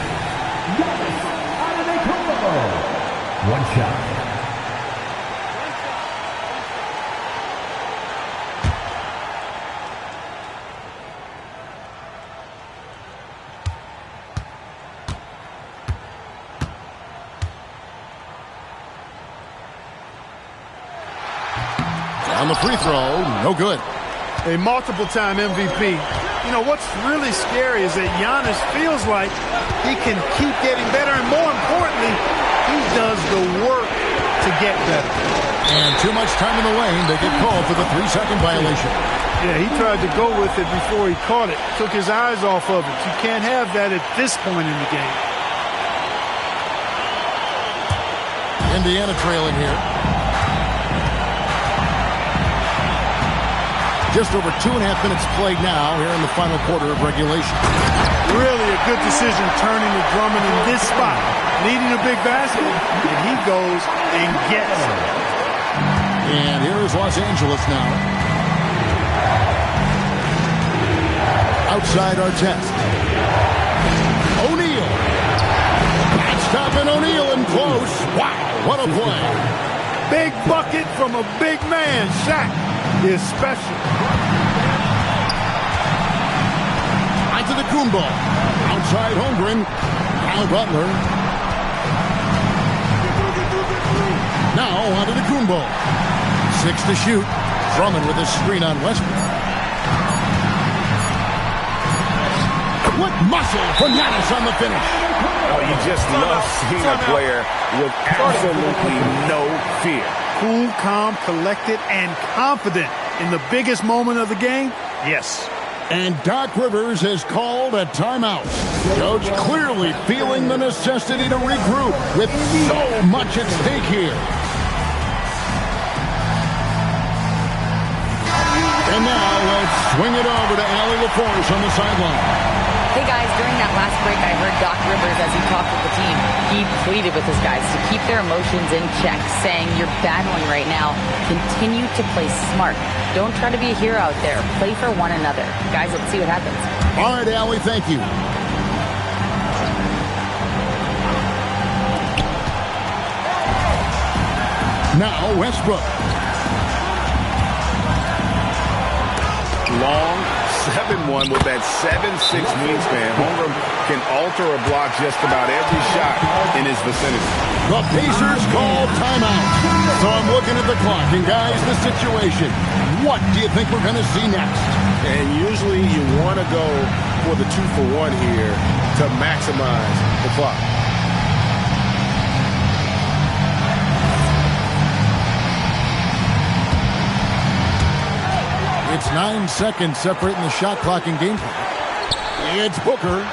S3: Giannis Antetokounmpo. 1 shot.
S7: On the free throw, no good.
S13: A multiple-time MVP. You know, what's really scary is that Giannis feels like he can keep getting better, and more importantly, he does the work to get better.
S7: And too much time in the lane, they get called for the 3-second violation.
S13: Yeah, he tried to go with it before he caught it. Took his eyes off of it. You can't have that at this point in the game.
S7: Indiana trailing here. Just over 2.5 minutes played now here in the final quarter of regulation.
S13: Really a good decision turning to Drummond in this spot. Needing a big basket, and he goes and gets it.
S7: And here's Los Angeles now. Outside our test. O'Neal. Stopping O'Neal in close. Wow, what a play.
S13: Big bucket from a big man. Shaq is special.
S7: To the Kumbo. Outside Holmgren. Now Butler. Now onto the Kumbo. 6 to shoot. Drummond with his screen on Westbrook. What muscle from Giannis on the finish.
S11: Oh, you just love seeing a player with absolutely no fear.
S13: Cool, calm, collected, and confident in the biggest moment of the game. Yes.
S7: And Doc Rivers has called a timeout. Coach clearly feeling the necessity to regroup with so much at stake here. And now let's swing it over to Allie LaForce on the sideline.
S9: Hey guys, during that last break, I heard Doc Rivers as he talked with the team. He pleaded with his guys to keep their emotions in check, saying, you're battling right now. Continue to play smart. Don't try to be a hero out there. Play for one another. Guys, let's see what happens.
S7: All right, Allie, thank you. Now, Westbrook.
S11: Long 7-1 with that 7'6" wingspan. Holmgren can alter or block just about every shot in his vicinity.
S7: The Pacers call timeout. So I'm looking at the clock, and guys, the situation. What do you think we're going to see next?
S11: And usually you want to go for the 2-for-1 here to maximize the clock.
S7: It's 9 seconds separating the shot clock and game clock. It's Booker.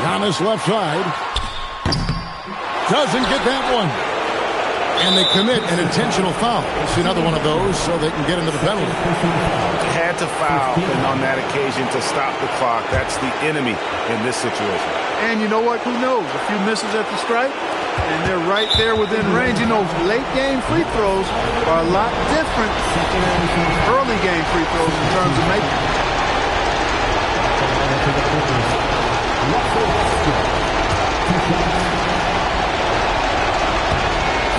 S7: Giannis left side. Doesn't get that one. And they commit an intentional foul. We'll see another one of those so they can get into the penalty.
S11: Had to foul, and on that occasion to stop the clock. That's the enemy in this situation.
S13: And you know what? Who knows? A few misses at the stripe, and they're right there within range. You know, late game free throws are a lot different than early game free throws in terms of making.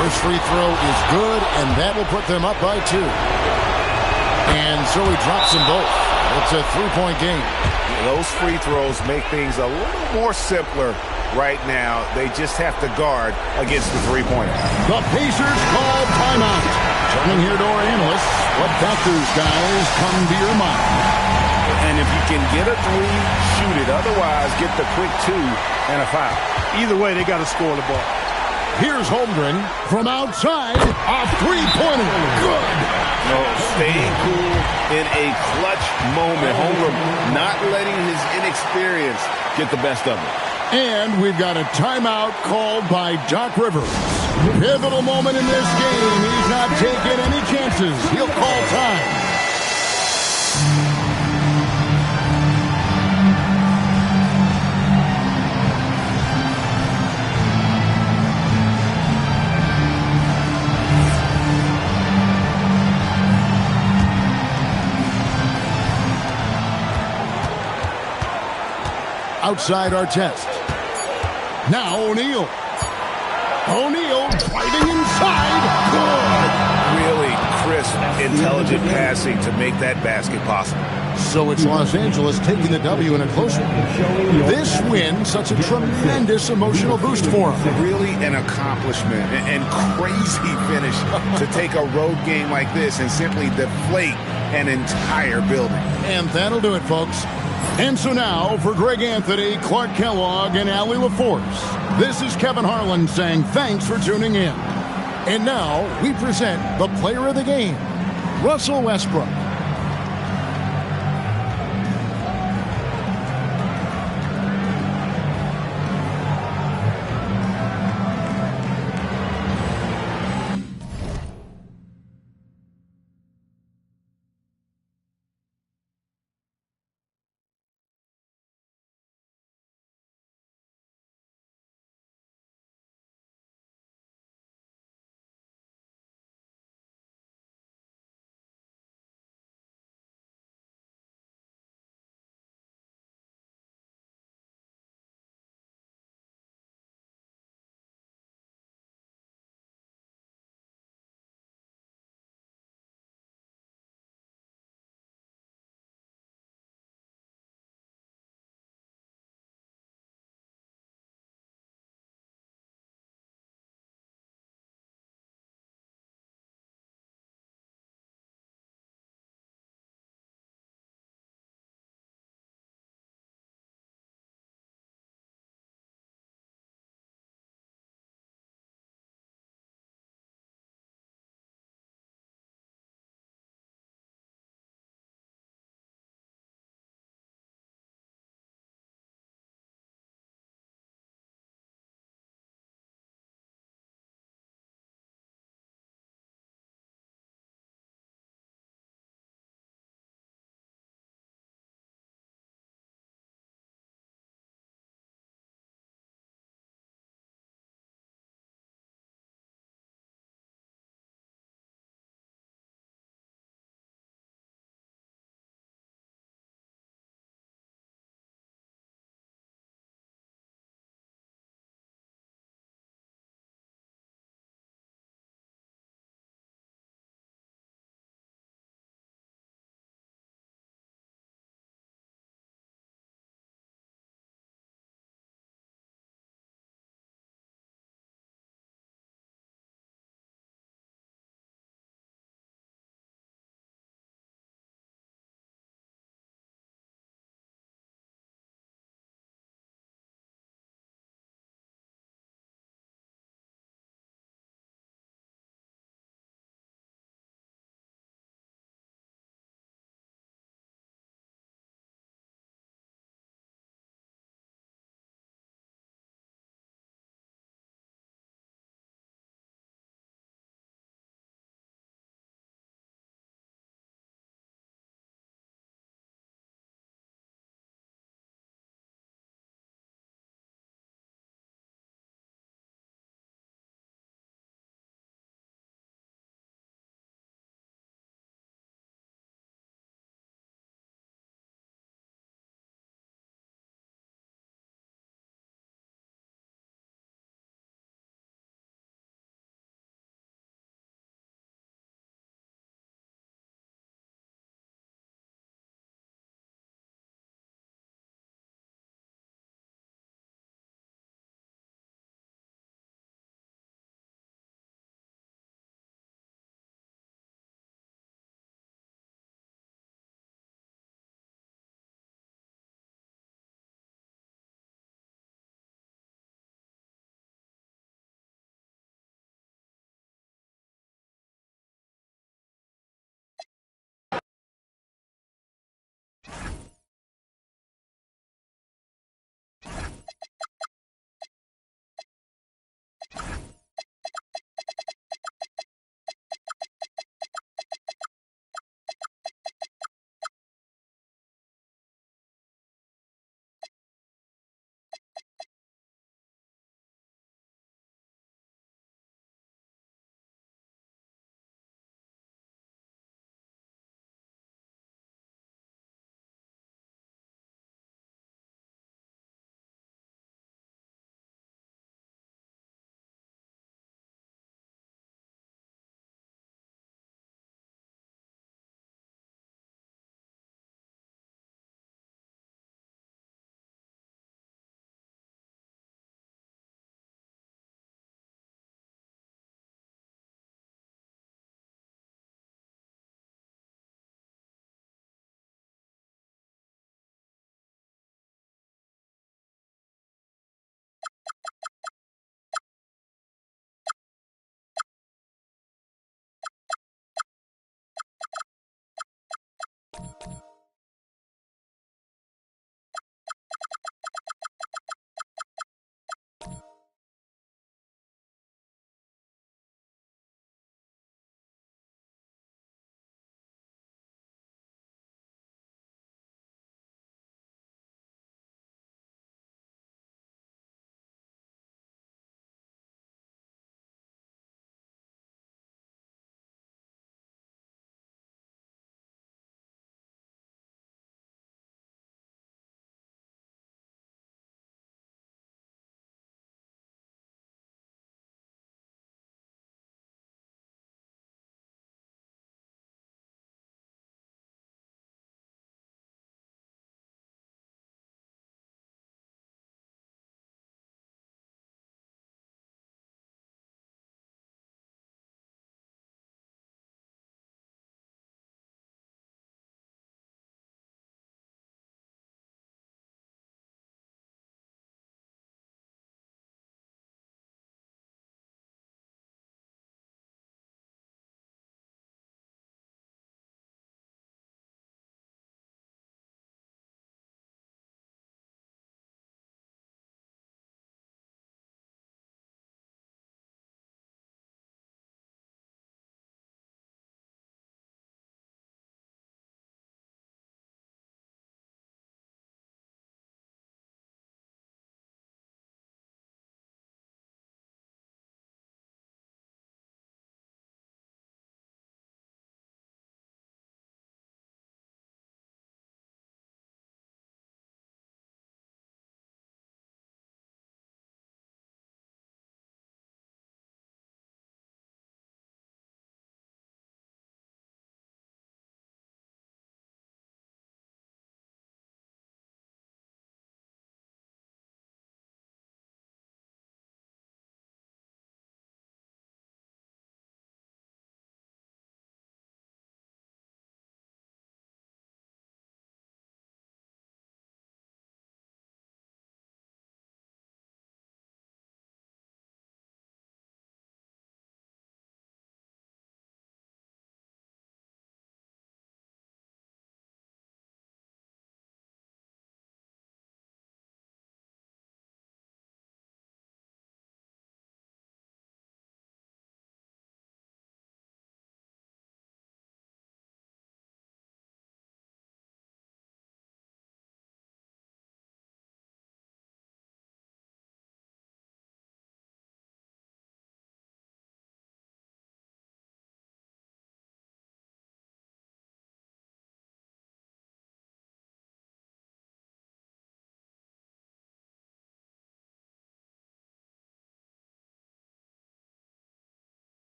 S7: First free throw is good, and that will put them up by 2. And so he drops them both. It's a 3-point game.
S11: Those free throws make things a little more simpler right now. They just have to guard against the three-pointer.
S7: The Pacers call timeout. Turning here to our analysts. What factors, guys, come to your mind?
S11: And if you can get a 3, shoot it. Otherwise, get the quick 2 and a foul.
S13: Either way, they got to score the ball.
S7: Here's Holmgren from outside. A three-pointer. Good.
S11: No, staying cool in a clutch moment. Holmgren not letting his inexperience get the best of him.
S7: And we've got a timeout called by Doc Rivers. Pivotal moment in this game. He's not taking any chances. He'll call time. Outside our test. Now O'Neal. O'Neal fighting inside. Good.
S11: Really crisp, intelligent passing to make that basket possible.
S7: So it's Los Angeles taking the W in a close one. This win, such a tremendous emotional boost for them.
S11: Really an accomplishment and crazy finish to take a road game like this and simply deflate an entire building.
S7: And that'll do it, folks. And so now, for Greg Anthony, Clark Kellogg, and Allie LaForce, this is Kevin Harlan saying thanks for tuning in. And now, we present the player of the game, Russell Westbrook.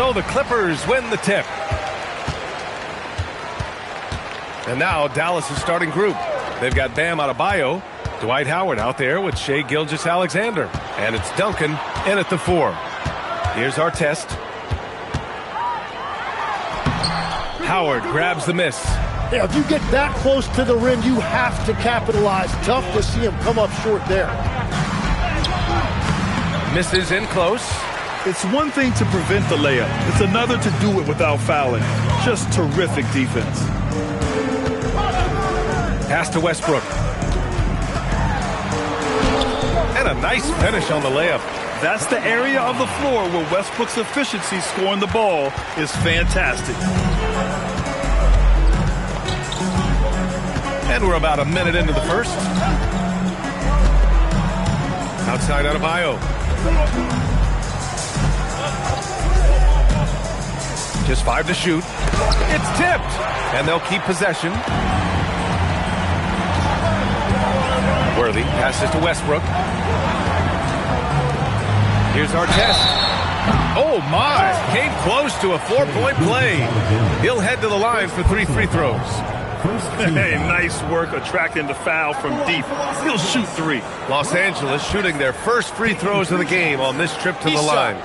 S1: So the Clippers win the tip. And now Dallas' starting group. They've got Bam Adebayo, Dwight Howard out there with Shai Gilgeous-Alexander. And it's Duncan in at the 4. Here's our test. Howard grabs the miss.
S14: Yeah, if you get that close to the rim, you have to capitalize. Tough to see him come up short there.
S1: Misses in close.
S2: It's one thing to prevent the layup. It's another to do it without fouling. Just terrific defense.
S1: Pass to Westbrook. And a nice finish on the layup.
S2: That's the area of the floor where Westbrook's efficiency scoring the ball is fantastic.
S1: And we're about a minute into the first. Outside Adebayo. Just 5 to shoot. It's tipped. And they'll keep possession. Worthy passes to Westbrook. Here's our test. Oh, my. Came close to a 4-point play. He'll head to the line for 3 free throws.
S2: Hey, nice work attracting the foul from deep. He'll shoot 3.
S1: Los Angeles shooting their first free throws of the game on this trip to the line.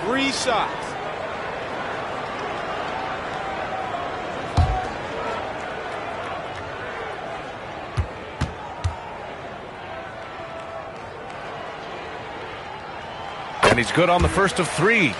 S6: 3 shots.
S1: And he's good on the first of 3.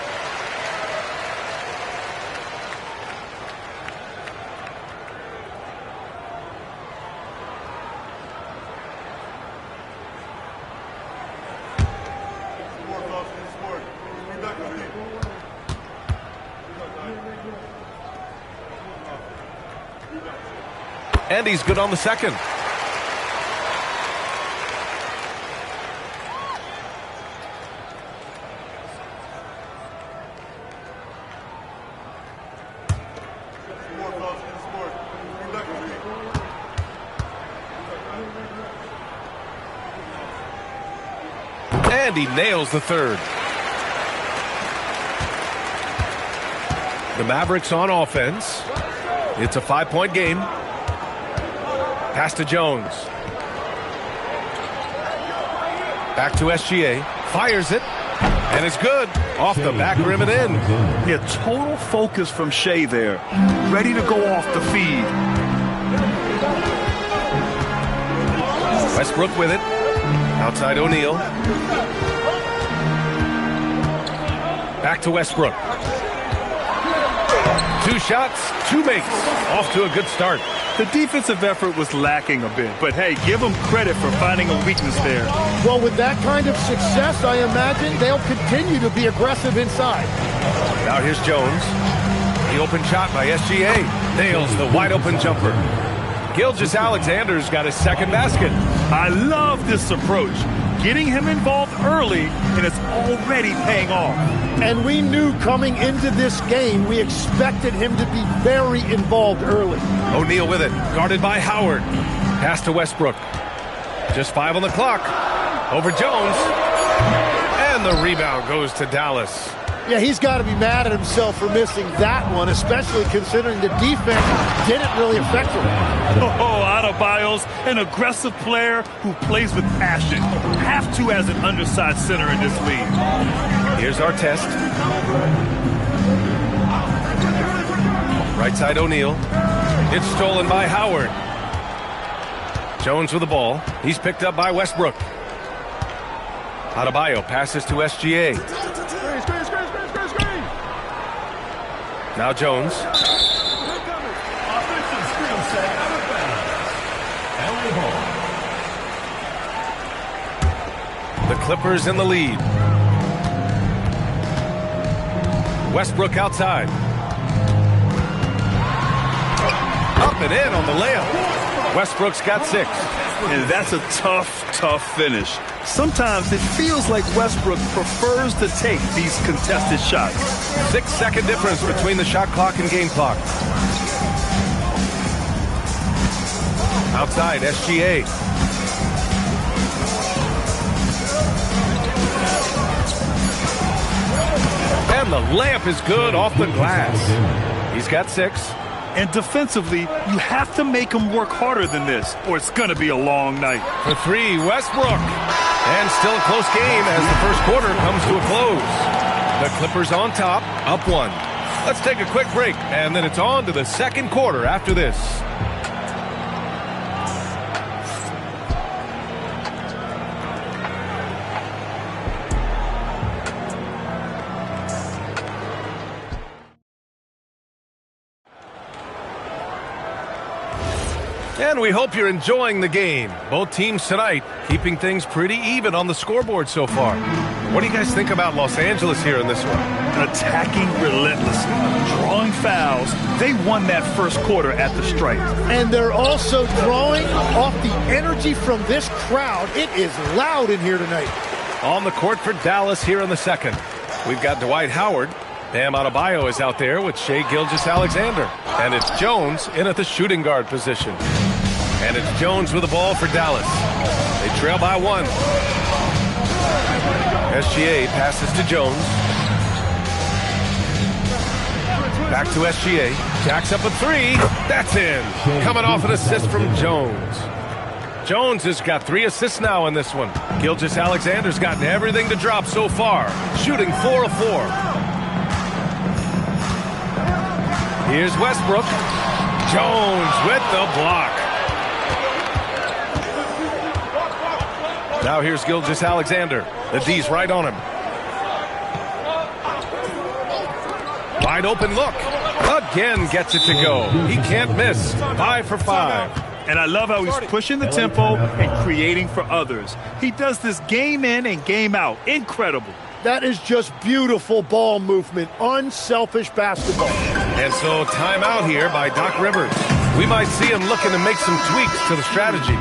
S1: And he's good on the second. And he nails the third. The Mavericks on offense. It's a 5-point game. Pass to Jones. Back to SGA. Fires it. And it's good. Off the back rim and in.
S2: Yeah, total focus from Shai there. Ready to go off the feed.
S1: Westbrook with it. Outside O'Neal. Back to Westbrook. 2 shots, 2 makes. Off to a good start.
S2: The defensive effort was lacking a bit, but hey, give them credit for finding a weakness there.
S14: Well, with that kind of success, I imagine they'll continue to be aggressive inside.
S1: Now here's Jones. The open shot by SGA. Nails the wide open jumper. Gilgeous-Alexander's got his second basket.
S2: I love this approach. Getting him involved early, and it's already paying off.
S14: And we knew coming into this game, we expected him to be very involved early.
S1: O'Neal with it, guarded by Howard. Pass to Westbrook. Just 5 on the clock. Over Jones. And the rebound goes to Dallas.
S14: Yeah, he's got to be mad at himself for missing that one, especially considering the defense didn't really affect him.
S2: Oh, Adebayo's an aggressive player who plays with passion. Have to as an undersized center in this league.
S1: Here's our test. Right side O'Neal. It's stolen by Howard. Jones with the ball. He's picked up by Westbrook. Adebayo passes to SGA. Now Jones. The Clippers in the lead. Westbrook outside. Up and in on the layup. Westbrook's got 6.
S2: And that's a tough finish. Sometimes it feels like Westbrook prefers to take these contested shots.
S1: 6-second difference between the shot clock and game clock. Outside, SGA. And and the layup is good off the glass. He's got 6.
S2: And defensively, you have to make him work harder than this, or it's going to be a long night.
S1: For 3, Westbrook. And still a close game as the first quarter comes to a close. The Clippers on top, up 1. Let's take a quick break, and then it's on to the second quarter after this. And we hope you're enjoying the game. Both teams tonight keeping things pretty even on the scoreboard so far. What do you guys think about Los Angeles here in this one?
S2: Attacking relentlessly, drawing fouls. They won that first quarter at the stripe.
S14: And they're also drawing off the energy from this crowd. It is loud in here tonight.
S1: On the court for Dallas here in the second. We've got Dwight Howard. Bam Adebayo is out there with Shai Gilgeous-Alexander. And it's Jones in at the shooting guard position. And it's Jones with the ball for Dallas. They trail by 1. SGA passes to Jones. Back to SGA. Jacks up a 3. That's in. Coming off an assist from Jones. Jones has got 3 assists now in this one. Gilgeous-Alexander's gotten everything to drop so far. Shooting 4 of 4. Here's Westbrook. Jones with the block. Now here's Gilgeous-Alexander. The D's right on him. Wide open look. Again gets it to go. He can't miss. 5 for 5.
S2: And I love how he's pushing the tempo and creating for others. He does this game in and game out. Incredible.
S14: That is just beautiful ball movement. Unselfish basketball.
S1: And so timeout here by Doc Rivers. We might see him looking to make some tweaks to the strategy.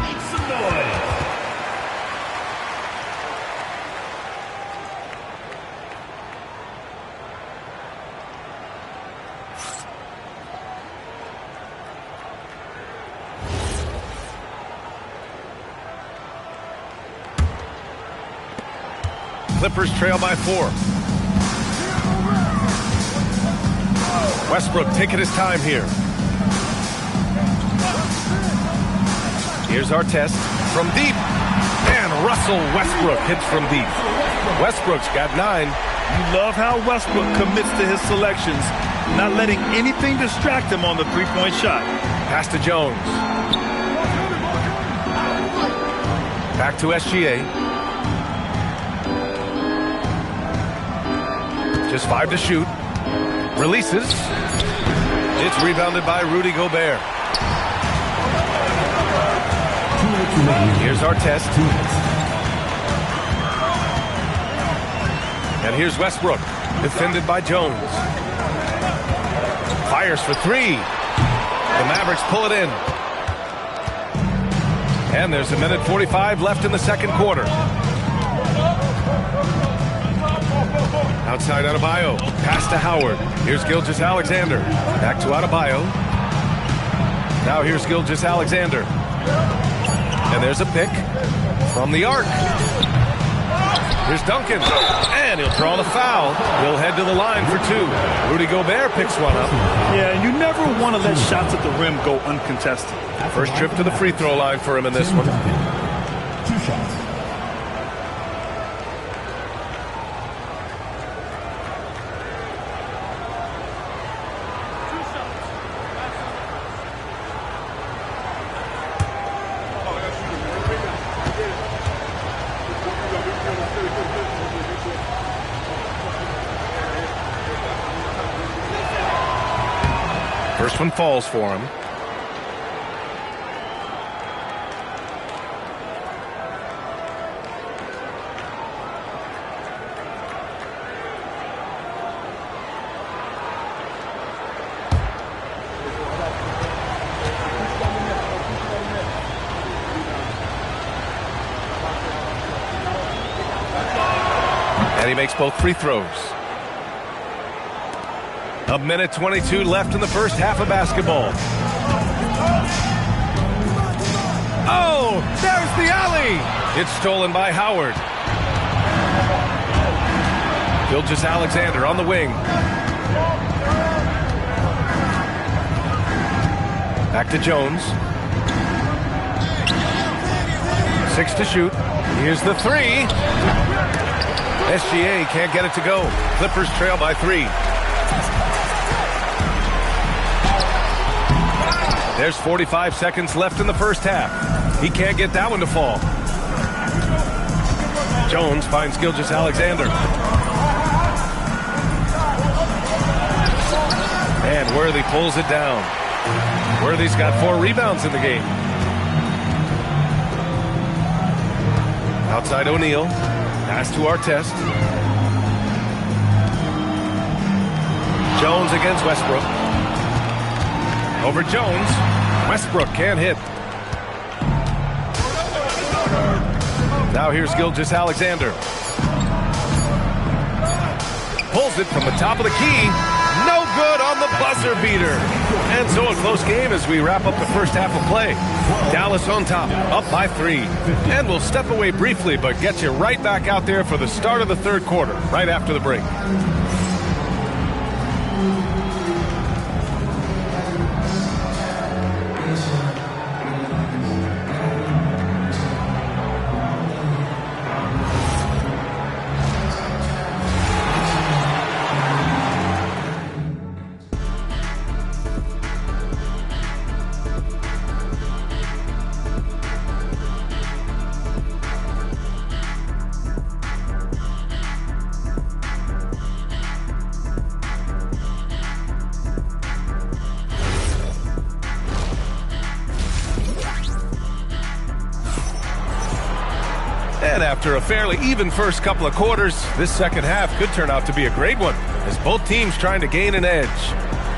S1: Clippers trail by 4. Westbrook taking his time here. Here's Artest from deep. And Russell Westbrook hits from deep. Westbrook's got 9.
S2: You love how Westbrook commits to his selections, not letting anything distract him on the three-point shot.
S1: Pass to Jones. Back to SGA. Just 5 to shoot. Releases. It's rebounded by Rudy Gobert. Here's Artest. And here's Westbrook. Defended by Jones. Fires for 3. The Mavericks pull it in. And there's 1:45 left in the second quarter. Outside Adebayo. Pass to Howard. Here's Gilgeous-Alexander. Back to Adebayo. Now here's Gilgeous-Alexander. And there's a pick from the arc. Here's Duncan. And he'll draw the foul. He'll head to the line for 2. Rudy Gobert picks one up.
S2: Yeah, you never want to let shots at the rim go uncontested.
S1: First trip to the free throw line for him in this one.
S3: 2 shots.
S1: First one falls for him. And he makes both free throws. 1:22 left in the first half of basketball. Oh, there's the alley. It's stolen by Howard. Gilgeous-Alexander on the wing. Back to Jones. 6 to shoot. Here's the 3. SGA can't get it to go. Clippers trail by 3. There's 45 seconds left in the first half. He can't get that one to fall. Jones finds Gilgeous-Alexander. And Worthy pulls it down. Worthy's got 4 rebounds in the game. Outside O'Neal. Pass to Artest. Jones against Westbrook. Over Jones. Westbrook can't hit. Now here's Gilgeous-Alexander. Pulls it from the top of the key. No good on the buzzer beater. And so a close game as we wrap up the first half of play. Dallas on top, up by 3. And we'll step away briefly, but get you right back out there for the start of the third quarter, right after the break. And after a fairly even first couple of quarters, this second half could turn out to be a great one, as both teams trying to gain an edge.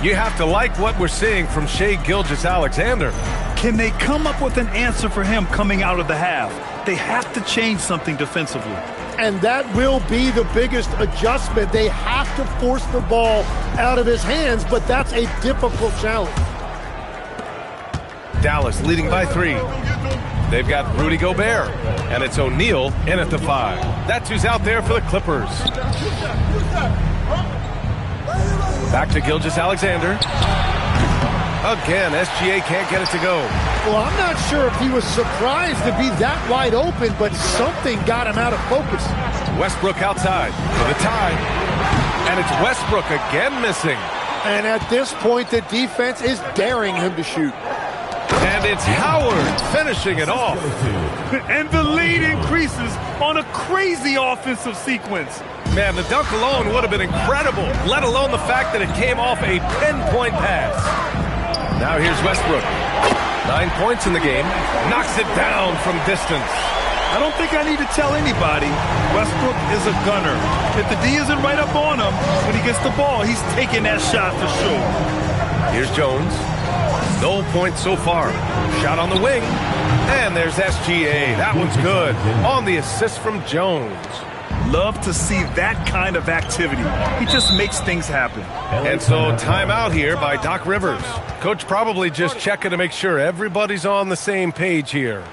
S1: You have to like what we're seeing from Shai Gilgeous-Alexander.
S2: Can they come up with an answer for him coming out of the half? They have to change something defensively.
S14: And that will be the biggest adjustment. They have to force the ball out of his hands, but that's a difficult challenge.
S1: Dallas leading by 3. They've got Rudy Gobert, and it's O'Neal in at the 5. That's who's out there for the Clippers. Back to Gilgeous-Alexander. Again, SGA can't get it to go.
S14: Well, I'm not sure if he was surprised to be that wide open, but something got him out of focus.
S1: Westbrook outside for the tie. And it's Westbrook again missing.
S14: And at this point, the defense is daring him to shoot.
S1: And it's Howard finishing it off.
S2: And the lead increases on a crazy offensive sequence.
S1: Man, the dunk alone would have been incredible, let alone the fact that it came off a pinpoint pass. Now here's Westbrook. 9 points in the game. Knocks it down from distance.
S2: I don't think I need to tell anybody, Westbrook is a gunner. If the D isn't right up on him, when he gets the ball, he's taking that shot for sure.
S1: Here's Jones. No points so far. Shot on the wing. And there's SGA. That one's good. On the assist from Jones.
S2: Love to see that kind of activity. He just makes things happen.
S1: And so timeout here by Doc Rivers. Coach probably just checking to make sure everybody's on the same page here.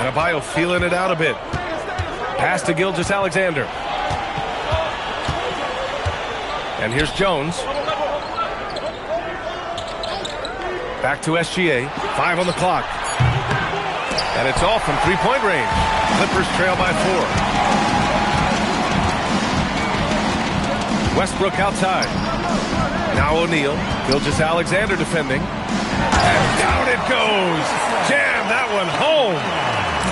S1: Adebayo feeling it out a bit. Pass to Gilgeous-Alexander. And here's Jones. Back to SGA. 5 on the clock. And it's all from three-point range. Clippers trail by 4. Westbrook outside. Now O'Neal. Gilgeous-Alexander defending. And down it goes. Jam that one home.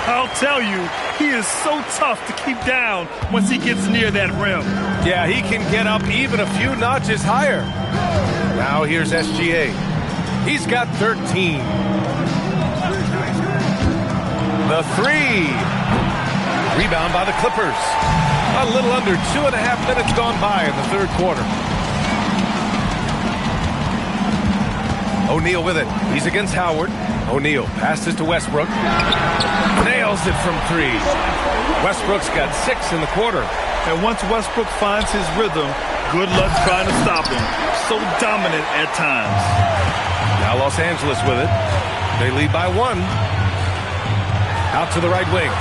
S2: I'll tell you, he is so tough to keep down once he gets near that rim.
S1: Yeah, he can get up even a few notches higher. Now here's SGA. He's got 13. The three. Rebound by the Clippers. A little under 2.5 minutes gone by in the third quarter. O'Neal with it. He's against Howard. O'Neal passes to Westbrook. Nails it from three. Westbrook's got 6 in the quarter.
S2: And once Westbrook finds his rhythm, good luck trying to stop him. So dominant at times.
S1: Now Los Angeles with it. They lead by 1. Out to the right wing.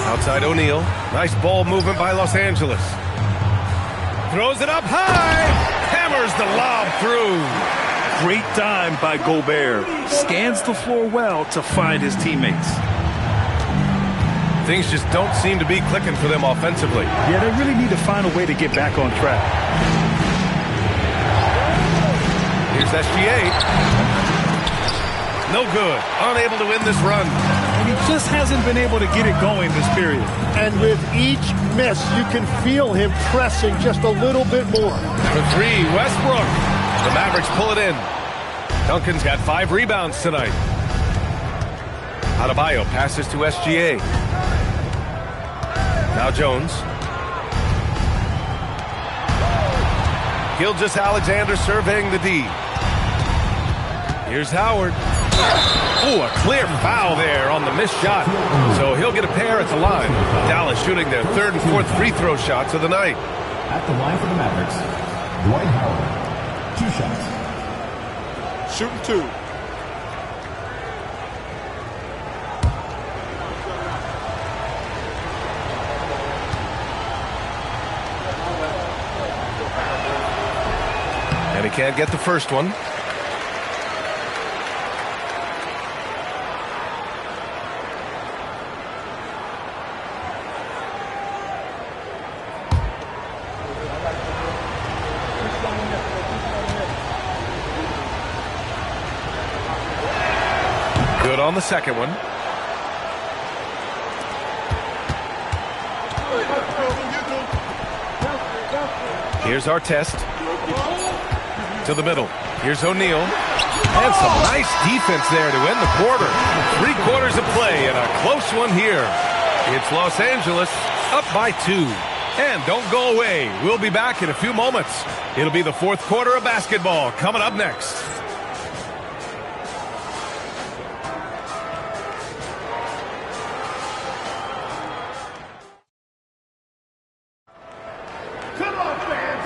S1: Outside O'Neal. Nice ball movement by Los Angeles. Throws it up high. Hammers the lob through.
S2: Great dime by Gobert. Scans the floor well to find his teammates.
S1: Things just don't seem to be clicking for them offensively.
S2: Yeah, they really need to find a way to get back on track.
S1: Here's SGA. No good. Unable to win this run.
S2: And he just hasn't been able to get it going this period.
S14: And with each miss, you can feel him pressing just a little bit more.
S1: For three, Westbrook. The Mavericks pull it in. Duncan's got 5 rebounds tonight. Adebayo passes to SGA. Now Jones. Gilgeous-Alexander surveying the D. Here's Howard. Ooh, a clear foul there on the missed shot. So he'll get a pair at the line. Dallas shooting their 3rd and 4th free throw shots of the night.
S3: At the line for the Mavericks, Dwight Howard. 2 shots.
S6: Shooting 2.
S1: And he can't get the first one. Good on the second one. Here's Artest. To the middle. Here's O'Neal. And some nice defense there to end the quarter. 3 quarters of play and a close one here. It's Los Angeles up by 2. And don't go away. We'll be back in a few moments. It'll be the 4th quarter of basketball coming up next.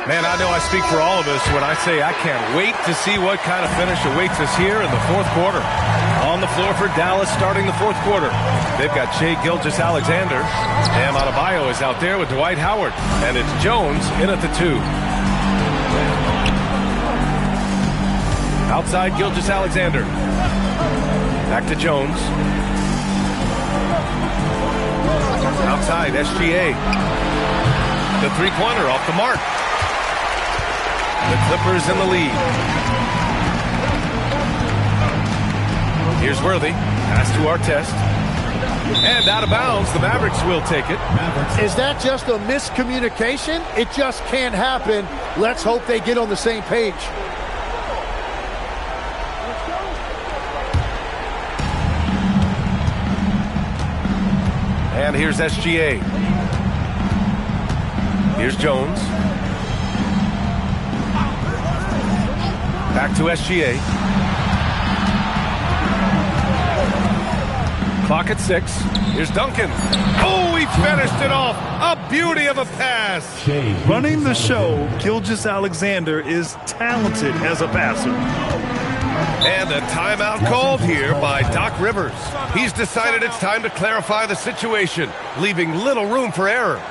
S1: Man, I know I speak for all of us when I say I can't wait to see what kind of finish awaits us here in the 4th quarter. On the floor for Dallas starting the 4th quarter. They've got Shai Gilgeous-Alexander. Bam Adebayo is out there with Dwight Howard. And it's Jones in at the 2. Outside Gilgeous-Alexander. Back to Jones. Outside SGA. The 3-pointer off the mark. The Clippers in the lead. Here's Worthy. Pass to Artest. And out of bounds, the Mavericks will take it.
S14: Is that just a miscommunication? It just can't happen. Let's hope they get on the same page.
S1: And here's SGA. Here's Jones. Back to SGA. Clock at 6. Here's Duncan. Oh, he finished it off. A beauty of a pass.
S2: Running the show, Gilgeous-Alexander is talented as a passer.
S1: And a timeout called here by Doc Rivers. He's decided it's time to clarify the situation, leaving little room for error.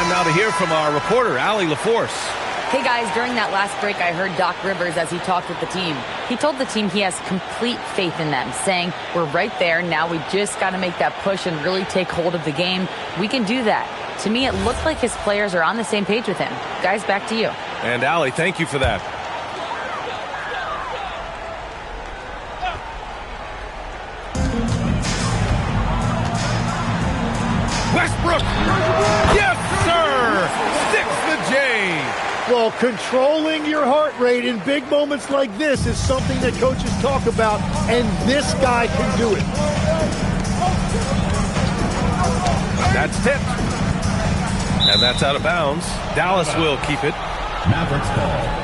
S1: Time now to hear from our reporter, Allie LaForce.
S9: Hey guys, during that last break, I heard Doc Rivers as he talked with the team. He told the team he has complete faith in them, saying, we're right there, now we just got to make that push and really take hold of the game. We can do that. To me, it looked like his players are on the same page with him. Guys, back to you.
S1: And Allie, thank you for that. Westbrook! Yes, sir! Sticks the J!
S14: Well, controlling your heart rate in big moments like this is something that coaches talk about, and this guy can do it.
S1: That's tipped. And that's out of bounds. Dallas will keep it.
S3: Mavericks ball.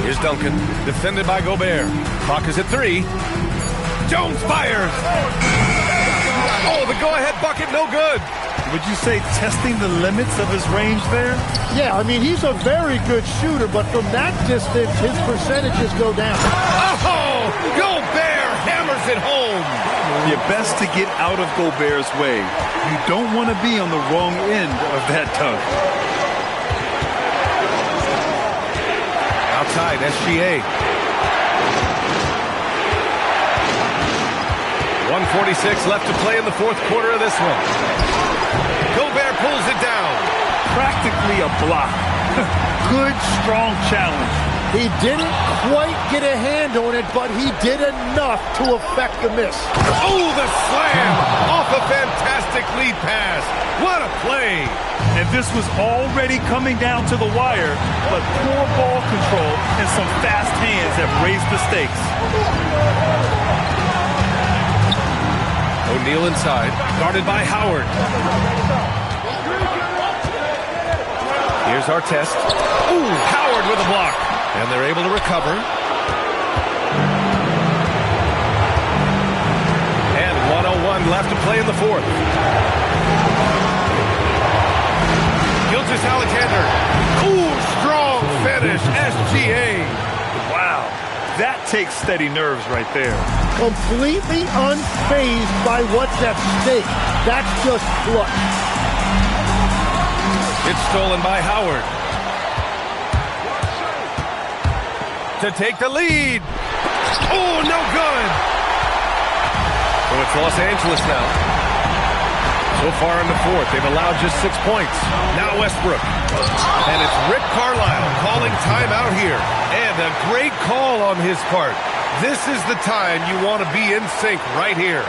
S1: Here's Duncan, defended by Gobert. Clock is at 3. Jones fires. Oh, the go-ahead bucket, no good.
S2: Would you say testing the limits of his range there?
S14: Yeah, I mean, he's a very good shooter, but from that distance, his percentages go down.
S1: Oh, Gobert hammers it home.
S2: You're best to get out of Gobert's way. You don't want to be on the wrong end of that tug.
S1: Outside, SGA. 1:46 left to play in the fourth quarter of this one. Gobert pulls it down.
S2: Practically a block. Good, strong challenge.
S14: He didn't quite get a hand on it, but he did enough to affect the miss.
S1: Oh, the slam off a fantastic lead pass. What a play.
S2: And this was already coming down to the wire, but poor ball control and some fast hands have raised the stakes.
S1: O'Neal inside, guarded by Howard. Here's Artest. Ooh, Howard with a block. And they're able to recover. And 1:01 left to play in the fourth. Gilgeous-Alexander. Ooh, strong finish. SGA.
S2: Wow. That takes steady nerves right there.
S14: Completely unfazed by what's at stake. That's just clutch.
S1: It's stolen by Howard. To take the lead. Oh, no good. So it's Los Angeles now. So far in the fourth, they've allowed just 6 points. Now Westbrook. And it's Rick Carlisle calling timeout here. And a great call on his part. This is the time you want to be in sync right here.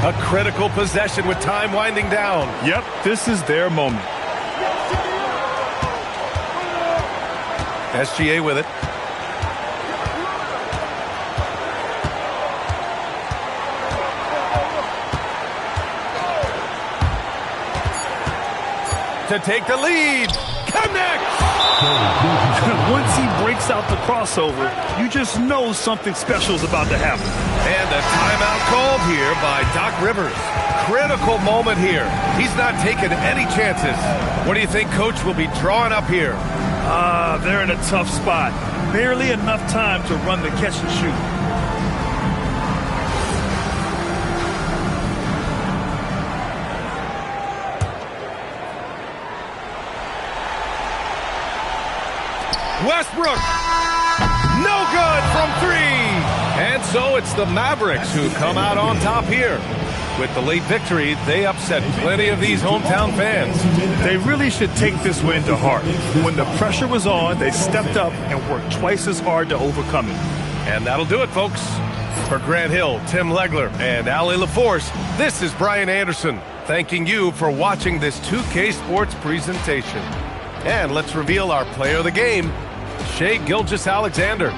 S1: A critical possession with time winding down.
S2: Yep, this is their moment.
S1: SGA with it. To take the lead. Connects!
S2: Once he breaks out the crossover, you just know something special is about to happen.
S1: And a timeout called here by Doc Rivers. Critical moment here. He's not taking any chances. What do you think Coach will be drawing up here?
S2: They're in a tough spot. Barely enough time to run the catch and shoot.
S1: Westbrook, no good from 3. And so it's the Mavericks who come out on top here. With the late victory, they upset plenty of these hometown fans.
S2: They really should take this win to heart. When the pressure was on, they stepped up and worked twice as hard to overcome it.
S1: And that'll do it, folks. For Grant Hill, Tim Legler, and Allie LaForce, this is Brian Anderson, thanking you for watching this 2K Sports presentation. And let's reveal our player of the game, Shai Gilgeous-Alexander.